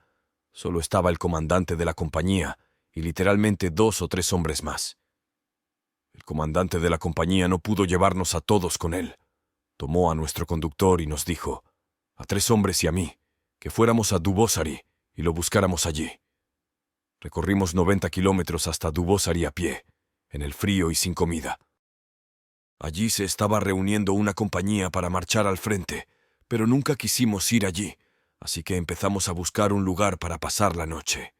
Solo estaba el comandante de la compañía y literalmente 2 o 3 hombres más. El comandante de la compañía no pudo llevarnos a todos con él. Tomó a nuestro conductor y nos dijo, a 3 hombres y a mí, que fuéramos a Dubosari y lo buscáramos allí. Recorrimos 90 kilómetros hasta Dubosari a pie, en el frío y sin comida. Allí se estaba reuniendo una compañía para marchar al frente, pero nunca quisimos ir allí, así que empezamos a buscar un lugar para pasar la noche.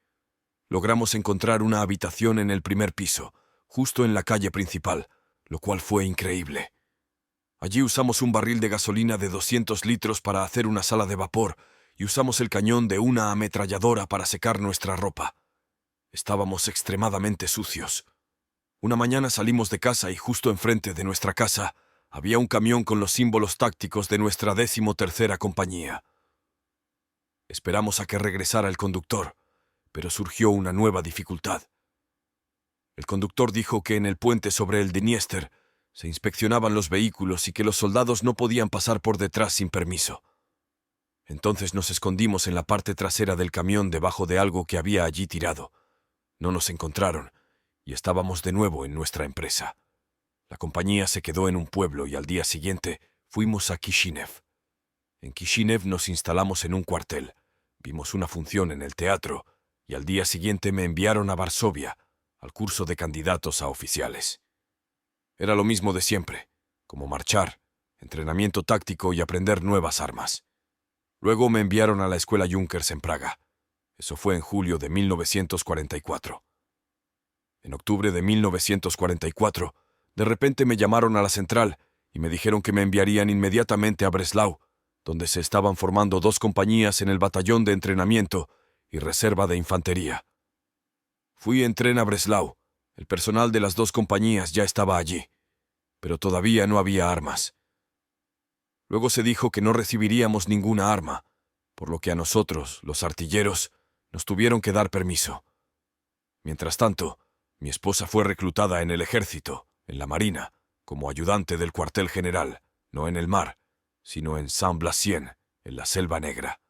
Logramos encontrar una habitación en el primer piso, justo en la calle principal, lo cual fue increíble. Allí usamos un barril de gasolina de 200 litros para hacer una sala de vapor y usamos el cañón de una ametralladora para secar nuestra ropa. Estábamos extremadamente sucios. Una mañana salimos de casa y justo enfrente de nuestra casa había un camión con los símbolos tácticos de nuestra 13ª compañía. Esperamos a que regresara el conductor, pero surgió una nueva dificultad. El conductor dijo que en el puente sobre el Dniester se inspeccionaban los vehículos y que los soldados no podían pasar por detrás sin permiso. Entonces nos escondimos en la parte trasera del camión debajo de algo que había allí tirado. No nos encontraron y estábamos de nuevo en nuestra empresa. La compañía se quedó en un pueblo y al día siguiente fuimos a Kishinev. En Kishinev nos instalamos en un cuartel, vimos una función en el teatro y al día siguiente me enviaron a Varsovia, al curso de candidatos a oficiales. Era lo mismo de siempre, como marchar, entrenamiento táctico y aprender nuevas armas. Luego me enviaron a la escuela Junkers en Praga. Eso fue en julio de 1944. En octubre de 1944, de repente me llamaron a la central y me dijeron que me enviarían inmediatamente a Breslau, donde se estaban formando 2 compañías en el batallón de entrenamiento y reserva de infantería. Fui en tren a Breslau. El personal de las 2 compañías ya estaba allí, pero todavía no había armas. Luego se dijo que no recibiríamos ninguna arma, por lo que a nosotros, los artilleros, nos tuvieron que dar permiso. Mientras tanto, mi esposa fue reclutada en el ejército, en la marina, como ayudante del cuartel general, no en el mar, sino en Saint-Blasien, en la Selva Negra.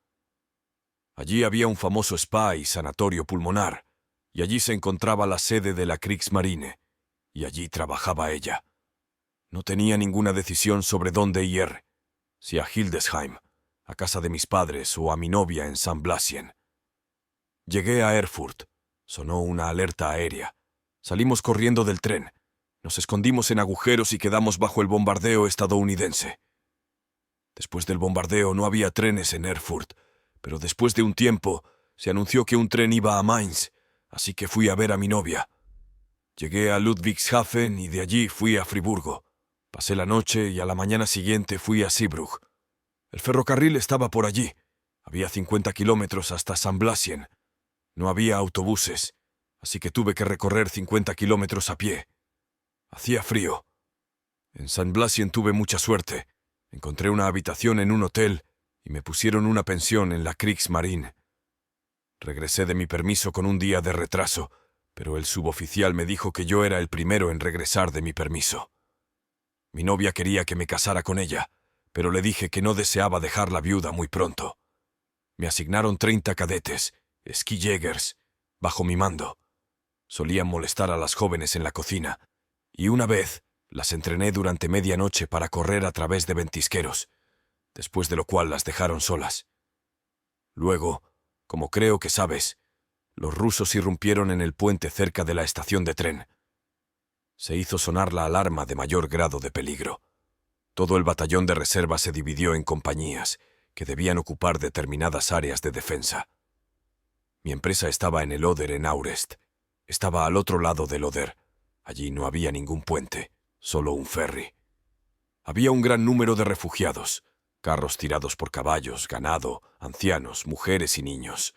Allí había un famoso spa y sanatorio pulmonar, y allí se encontraba la sede de la Kriegsmarine, y allí trabajaba ella. No tenía ninguna decisión sobre dónde ir, si a Hildesheim, a casa de mis padres o a mi novia en Saint-Blasien. Llegué a Erfurt, sonó una alerta aérea. Salimos corriendo del tren, nos escondimos en agujeros y quedamos bajo el bombardeo estadounidense. Después del bombardeo no había trenes en Erfurt, pero después de un tiempo se anunció que un tren iba a Mainz, así que fui a ver a mi novia. Llegué a Ludwigshafen y de allí fui a Friburgo. Pasé la noche y a la mañana siguiente fui a Zeebrugg. El ferrocarril estaba por allí. Había 50 kilómetros hasta San Blasien. No había autobuses, así que tuve que recorrer 50 kilómetros a pie. Hacía frío. En San Blasien tuve mucha suerte. Encontré una habitación en un hotel y me pusieron una pensión en la Kriegsmarine. Regresé de mi permiso con un día de retraso, pero el suboficial me dijo que yo era el primero en regresar de mi permiso. Mi novia quería que me casara con ella, pero le dije que no deseaba dejarla viuda muy pronto. Me asignaron 30 cadetes, Skijägers, bajo mi mando. Solían molestar a las jóvenes en la cocina, y una vez las entrené durante medianoche para correr a través de ventisqueros, después de lo cual las dejaron solas. Luego, como creo que sabes, los rusos irrumpieron en el puente cerca de la estación de tren. Se hizo sonar la alarma de mayor grado de peligro. Todo el batallón de reserva se dividió en compañías que debían ocupar determinadas áreas de defensa. Mi empresa estaba en el Oder en Aurest. Estaba al otro lado del Oder. Allí no había ningún puente, solo un ferry. Había un gran número de refugiados, carros tirados por caballos, ganado, ancianos, mujeres y niños.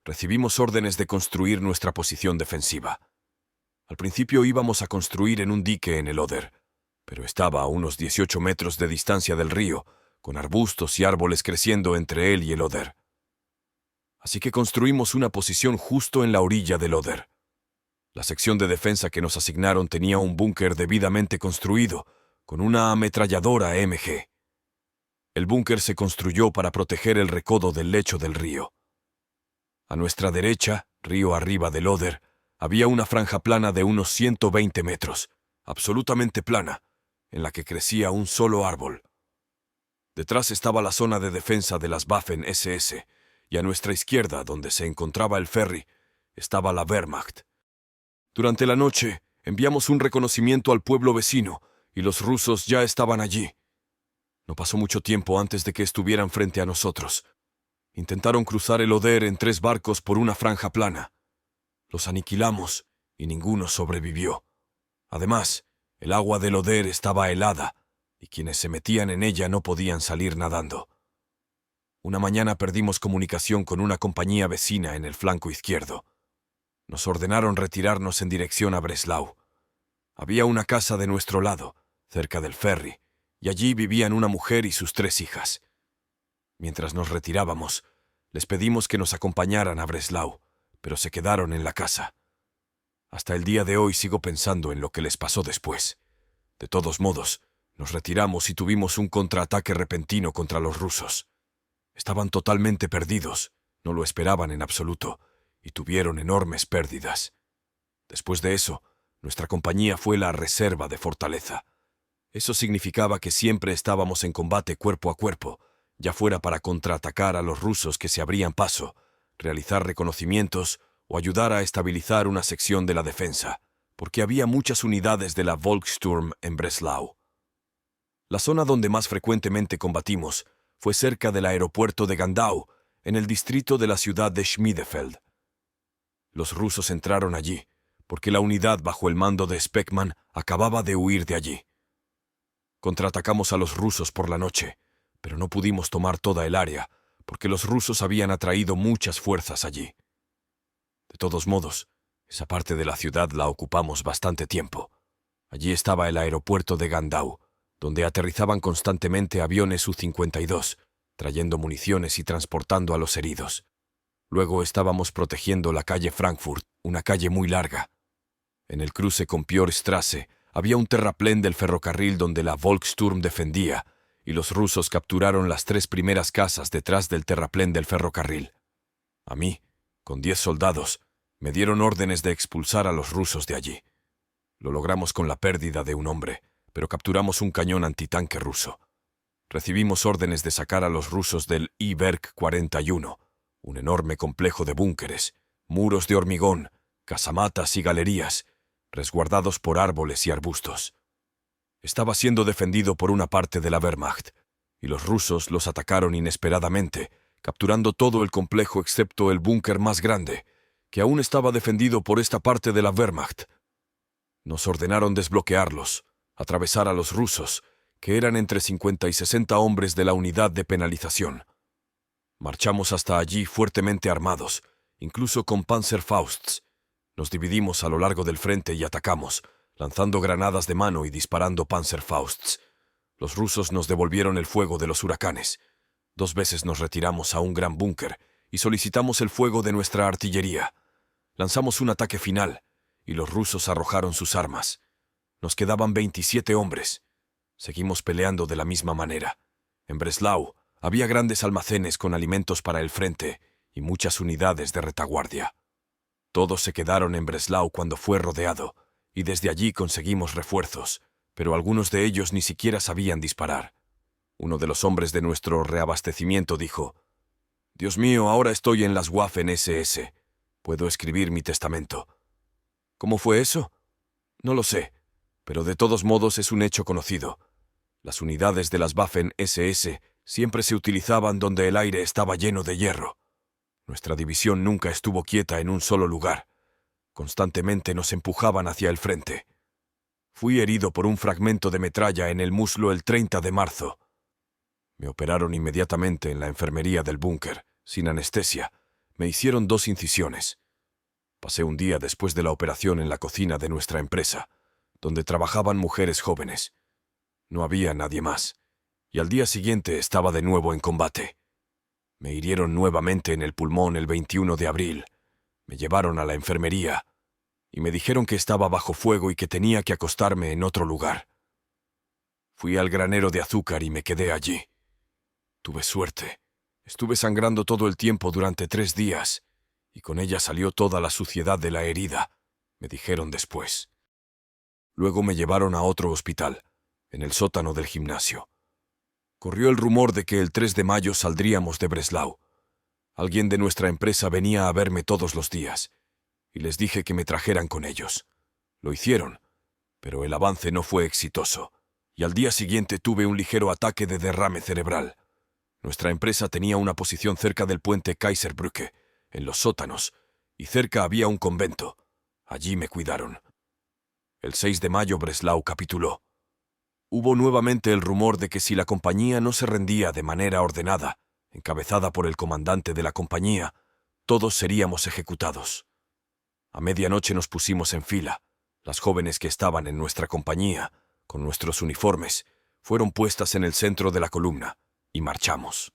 Recibimos órdenes de construir nuestra posición defensiva. Al principio íbamos a construir en un dique en el Oder, pero estaba a unos 18 metros de distancia del río, con arbustos y árboles creciendo entre él y el Oder. Así que construimos una posición justo en la orilla del Oder. La sección de defensa que nos asignaron tenía un búnker debidamente construido, con una ametralladora MG. El búnker se construyó para proteger el recodo del lecho del río. A nuestra derecha, río arriba del Oder, había una franja plana de unos 120 metros, absolutamente plana, en la que crecía un solo árbol. Detrás estaba la zona de defensa de las Waffen-SS, y a nuestra izquierda, donde se encontraba el ferry, estaba la Wehrmacht. Durante la noche, enviamos un reconocimiento al pueblo vecino, y los rusos ya estaban allí. No pasó mucho tiempo antes de que estuvieran frente a nosotros. Intentaron cruzar el Oder en 3 barcos por una franja plana. Los aniquilamos, y ninguno sobrevivió. Además, el agua del Oder estaba helada, y quienes se metían en ella no podían salir nadando. Una mañana perdimos comunicación con una compañía vecina en el flanco izquierdo. Nos ordenaron retirarnos en dirección a Breslau. Había una casa de nuestro lado, cerca del ferry, y allí vivían una mujer y sus 3 hijas. Mientras nos retirábamos, les pedimos que nos acompañaran a Breslau, pero se quedaron en la casa. Hasta el día de hoy sigo pensando en lo que les pasó después. De todos modos, nos retiramos y tuvimos un contraataque repentino contra los rusos. Estaban totalmente perdidos, no lo esperaban en absoluto, y tuvieron enormes pérdidas. Después de eso, nuestra compañía fue la reserva de fortaleza. Eso significaba que siempre estábamos en combate cuerpo a cuerpo, ya fuera para contraatacar a los rusos que se abrían paso, realizar reconocimientos o ayudar a estabilizar una sección de la defensa, porque había muchas unidades de la Volkssturm en Breslau. La zona donde más frecuentemente combatimos fue cerca del aeropuerto de Gandau, en el distrito de la ciudad de Schmiedefeld. Los rusos entraron allí, porque la unidad bajo el mando de Speckmann acababa de huir de allí. Contraatacamos a los rusos por la noche, pero no pudimos tomar toda el área, porque los rusos habían atraído muchas fuerzas allí. De todos modos, esa parte de la ciudad la ocupamos bastante tiempo. Allí estaba el aeropuerto de Gandau, donde aterrizaban constantemente aviones U-52, trayendo municiones y transportando a los heridos. Luego estábamos protegiendo la calle Frankfurt, una calle muy larga. En el cruce con Piorstrasse había un terraplén del ferrocarril donde la Volkssturm defendía, y los rusos capturaron las 3 primeras casas detrás del terraplén del ferrocarril. A mí, con 10 soldados, me dieron órdenes de expulsar a los rusos de allí. Lo logramos con la pérdida de un hombre, pero capturamos un cañón antitanque ruso. Recibimos órdenes de sacar a los rusos del I-Berg 41, un enorme complejo de búnkeres, muros de hormigón, casamatas y galerías, resguardados por árboles y arbustos. Estaba siendo defendido por una parte de la Wehrmacht, y los rusos los atacaron inesperadamente, capturando todo el complejo excepto el búnker más grande, que aún estaba defendido por esta parte de la Wehrmacht. Nos ordenaron desbloquearlos, atravesar a los rusos, que eran entre 50 y 60 hombres de la unidad de penalización. Marchamos hasta allí fuertemente armados, incluso con Panzerfausts. Nos dividimos a lo largo del frente y atacamos, lanzando granadas de mano y disparando Panzerfausts. Los rusos nos devolvieron el fuego de los huracanes. 2 veces nos retiramos a un gran búnker y solicitamos el fuego de nuestra artillería. Lanzamos un ataque final y los rusos arrojaron sus armas. Nos quedaban 27 hombres. Seguimos peleando de la misma manera. En Breslau había grandes almacenes con alimentos para el frente y muchas unidades de retaguardia. Todos se quedaron en Breslau cuando fue rodeado, y desde allí conseguimos refuerzos, pero algunos de ellos ni siquiera sabían disparar. Uno de los hombres de nuestro reabastecimiento dijo: «Dios mío, ahora estoy en las Waffen-SS. Puedo escribir mi testamento». ¿Cómo fue eso? No lo sé, pero de todos modos es un hecho conocido. Las unidades de las Waffen-SS siempre se utilizaban donde el aire estaba lleno de hierro. Nuestra división nunca estuvo quieta en un solo lugar. Constantemente nos empujaban hacia el frente. Fui herido por un fragmento de metralla en el muslo el 30 de marzo. Me operaron inmediatamente en la enfermería del búnker, sin anestesia. Me hicieron 2 incisiones. Pasé un día después de la operación en la cocina de nuestra empresa, donde trabajaban mujeres jóvenes. No había nadie más, y al día siguiente estaba de nuevo en combate. Me hirieron nuevamente en el pulmón el 21 de abril. Me llevaron a la enfermería y me dijeron que estaba bajo fuego y que tenía que acostarme en otro lugar. Fui al granero de azúcar y me quedé allí. Tuve suerte. Estuve sangrando todo el tiempo durante 3 días, y con ella salió toda la suciedad de la herida, me dijeron después. Luego me llevaron a otro hospital, en el sótano del gimnasio. Corrió el rumor de que el 3 de mayo saldríamos de Breslau. Alguien de nuestra empresa venía a verme todos los días, y les dije que me trajeran con ellos. Lo hicieron, pero el avance no fue exitoso, y al día siguiente tuve un ligero ataque de derrame cerebral. Nuestra empresa tenía una posición cerca del puente Kaiserbrücke, en los sótanos, y cerca había un convento. Allí me cuidaron. El 6 de mayo Breslau capituló. Hubo nuevamente el rumor de que si la compañía no se rendía de manera ordenada, encabezada por el comandante de la compañía, todos seríamos ejecutados. A medianoche nos pusimos en fila. Las jóvenes que estaban en nuestra compañía, con nuestros uniformes, fueron puestas en el centro de la columna, y marchamos.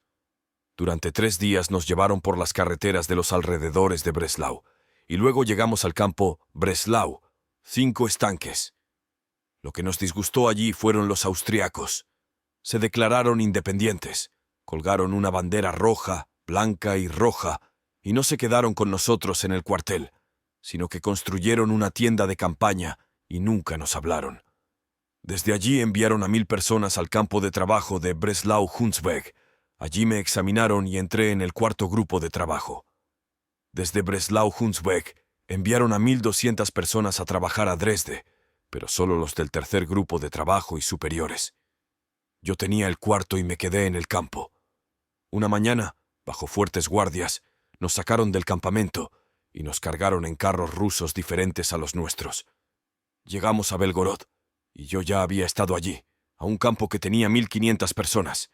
Durante 3 días nos llevaron por las carreteras de los alrededores de Breslau, y luego llegamos al campo Breslau, 5 estanques. Lo que nos disgustó allí fueron los austriacos. Se declararon independientes, colgaron una bandera roja, blanca y roja, y no se quedaron con nosotros en el cuartel, sino que construyeron una tienda de campaña y nunca nos hablaron. Desde allí enviaron a 1000 personas al campo de trabajo de Breslau-Hunsberg. Allí me examinaron y entré en el 4.º grupo de trabajo. Desde Breslau-Hunsberg enviaron a 1200 personas a trabajar a Dresde, pero solo los del 3.º grupo de trabajo y superiores. Yo tenía el 4.º y me quedé en el campo. Una mañana, bajo fuertes guardias, nos sacaron del campamento y nos cargaron en carros rusos diferentes a los nuestros. Llegamos a Belgorod, y yo ya había estado allí, a un campo que tenía 1500 personas.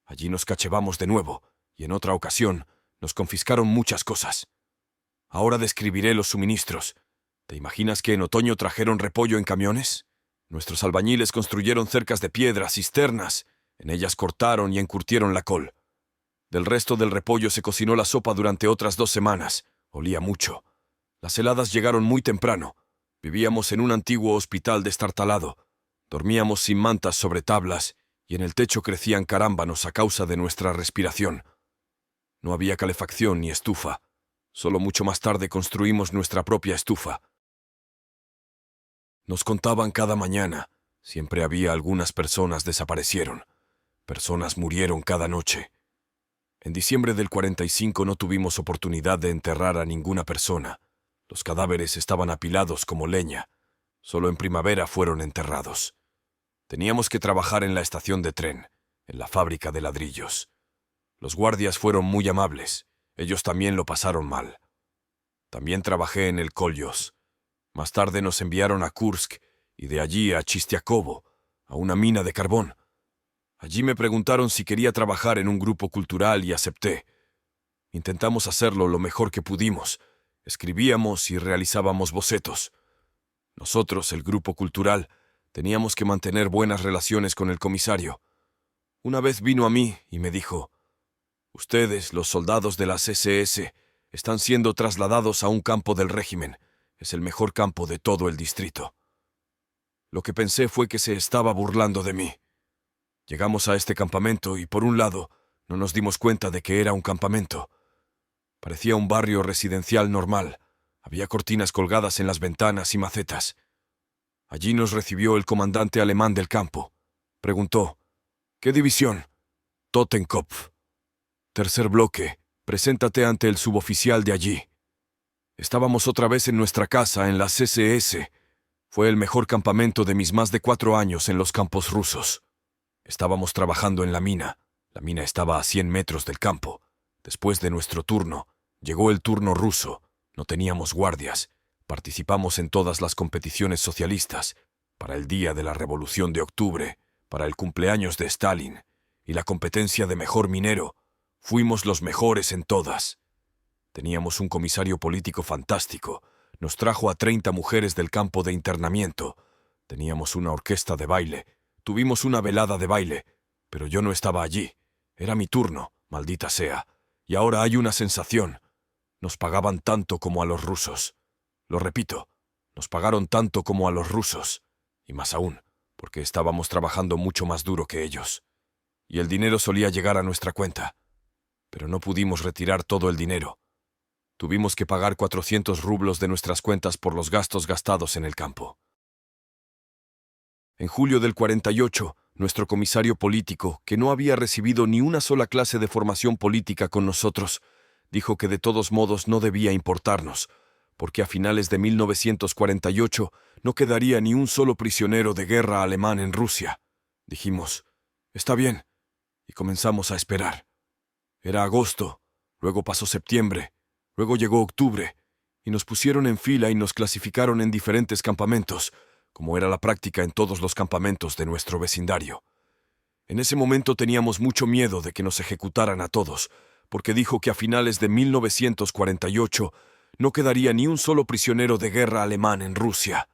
Allí nos cachevamos de nuevo, y en otra ocasión nos confiscaron muchas cosas. Ahora describiré los suministros. ¿Te imaginas que en otoño trajeron repollo en camiones? Nuestros albañiles construyeron cercas de piedra, cisternas. En ellas cortaron y encurtieron la col. Del resto del repollo se cocinó la sopa durante otras 2 semanas. Olía mucho. Las heladas llegaron muy temprano. Vivíamos en un antiguo hospital destartalado. Dormíamos sin mantas sobre tablas, y en el techo crecían carámbanos a causa de nuestra respiración. No había calefacción ni estufa. Solo mucho más tarde construimos nuestra propia estufa. Nos contaban cada mañana. Siempre había algunas personas desaparecieron. Personas murieron cada noche. En diciembre del 45 no tuvimos oportunidad de enterrar a ninguna persona. Los cadáveres estaban apilados como leña. Solo en primavera fueron enterrados. Teníamos que trabajar en la estación de tren, en la fábrica de ladrillos. Los guardias fueron muy amables. Ellos también lo pasaron mal. También trabajé en el Kolyos. Más tarde nos enviaron a Kursk y de allí a Chistiakovo, a una mina de carbón. Allí me preguntaron si quería trabajar en un grupo cultural y acepté. Intentamos hacerlo lo mejor que pudimos. Escribíamos y realizábamos bocetos. Nosotros, el grupo cultural, teníamos que mantener buenas relaciones con el comisario. Una vez vino a mí y me dijo: «Ustedes, los soldados de las SS, están siendo trasladados a un campo del régimen. Es el mejor campo de todo el distrito». Lo que pensé fue que se estaba burlando de mí. Llegamos a este campamento y, por un lado, no nos dimos cuenta de que era un campamento. Parecía un barrio residencial normal. Había cortinas colgadas en las ventanas y macetas. Allí nos recibió el comandante alemán del campo. Preguntó: «¿Qué división?» «Totenkopf». «Tercer bloque, preséntate ante el suboficial de allí». Estábamos otra vez en nuestra casa, en las SS. Fue el mejor campamento de mis más de 4 años en los campos rusos. Estábamos trabajando en la mina. La mina estaba a 100 metros del campo. Después de nuestro turno, llegó el turno ruso. No teníamos guardias. Participamos en todas las competiciones socialistas, para el Día de la Revolución de Octubre, para el cumpleaños de Stalin, y la competencia de mejor minero. Fuimos los mejores en todas. Teníamos un comisario político fantástico. Nos trajo a 30 mujeres del campo de internamiento. Teníamos una orquesta de baile. Tuvimos una velada de baile, pero yo no estaba allí. Era mi turno, maldita sea. Y ahora hay una sensación. Nos pagaban tanto como a los rusos. Lo repito, nos pagaron tanto como a los rusos. Y más aún, porque estábamos trabajando mucho más duro que ellos. Y el dinero solía llegar a nuestra cuenta. Pero no pudimos retirar todo el dinero. Tuvimos que pagar 400 rublos de nuestras cuentas por los gastos gastados en el campo. En julio del 48, nuestro comisario político, que no había recibido ni una sola clase de formación política con nosotros, dijo que de todos modos no debía importarnos, porque a finales de 1948 no quedaría ni un solo prisionero de guerra alemán en Rusia. Dijimos: «Está bien», y comenzamos a esperar. Era agosto, luego pasó septiembre, luego llegó octubre, y nos pusieron en fila y nos clasificaron en diferentes campamentos, como era la práctica en todos los campamentos de nuestro vecindario. En ese momento teníamos mucho miedo de que nos ejecutaran a todos, porque dijo que a finales de 1948 no quedaría ni un solo prisionero de guerra alemán en Rusia.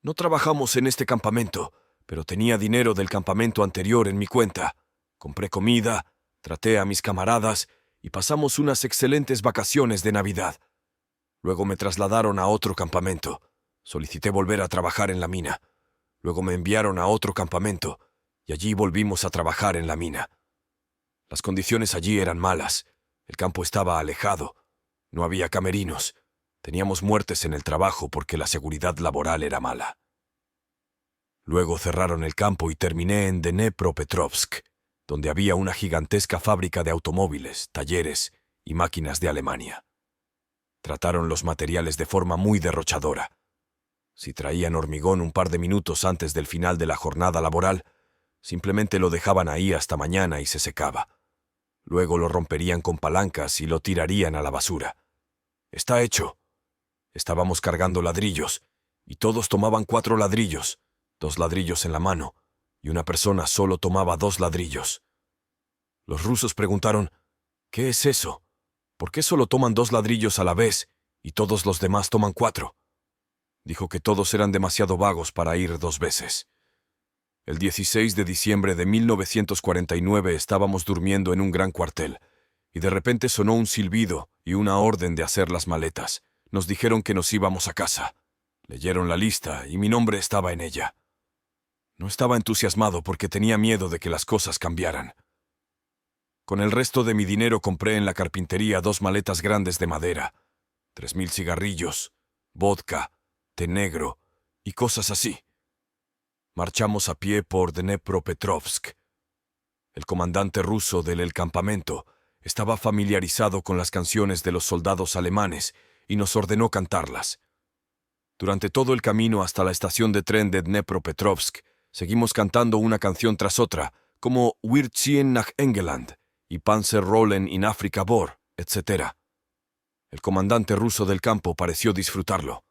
No trabajamos en este campamento, pero tenía dinero del campamento anterior en mi cuenta. Compré comida, traté a mis camaradas y pasamos unas excelentes vacaciones de Navidad. Luego me trasladaron a otro campamento. Solicité volver a trabajar en la mina. Luego me enviaron a otro campamento, y allí volvimos a trabajar en la mina. Las condiciones allí eran malas. El campo estaba alejado. No había camerinos. Teníamos muertes en el trabajo porque la seguridad laboral era mala. Luego cerraron el campo y terminé en Dnepropetrovsk, donde había una gigantesca fábrica de automóviles, talleres y máquinas de Alemania. Trataron los materiales de forma muy derrochadora. Si traían hormigón un par de minutos antes del final de la jornada laboral, simplemente lo dejaban ahí hasta mañana y se secaba. Luego lo romperían con palancas y lo tirarían a la basura. «Está hecho». Estábamos cargando ladrillos, y todos tomaban 4 ladrillos, 2 ladrillos en la mano, y una persona solo tomaba 2 ladrillos. Los rusos preguntaron: «¿Qué es eso? ¿Por qué solo toman 2 ladrillos a la vez y todos los demás toman 4? Dijo que todos eran demasiado vagos para ir 2 veces. El 16 de diciembre de 1949 estábamos durmiendo en un gran cuartel, y de repente sonó un silbido y una orden de hacer las maletas. Nos dijeron que nos íbamos a casa. Leyeron la lista y mi nombre estaba en ella. No estaba entusiasmado porque tenía miedo de que las cosas cambiaran. Con el resto de mi dinero compré en la carpintería 2 maletas grandes de madera, 3,000 cigarrillos, vodka, té negro y cosas así. Marchamos a pie por Dnepropetrovsk. El comandante ruso del campamento estaba familiarizado con las canciones de los soldados alemanes y nos ordenó cantarlas. Durante todo el camino hasta la estación de tren de Dnepropetrovsk, seguimos cantando una canción tras otra, como Wir ziehen nach England, y Panzerrollen in Afrika Bor, etc. El comandante ruso del campo pareció disfrutarlo.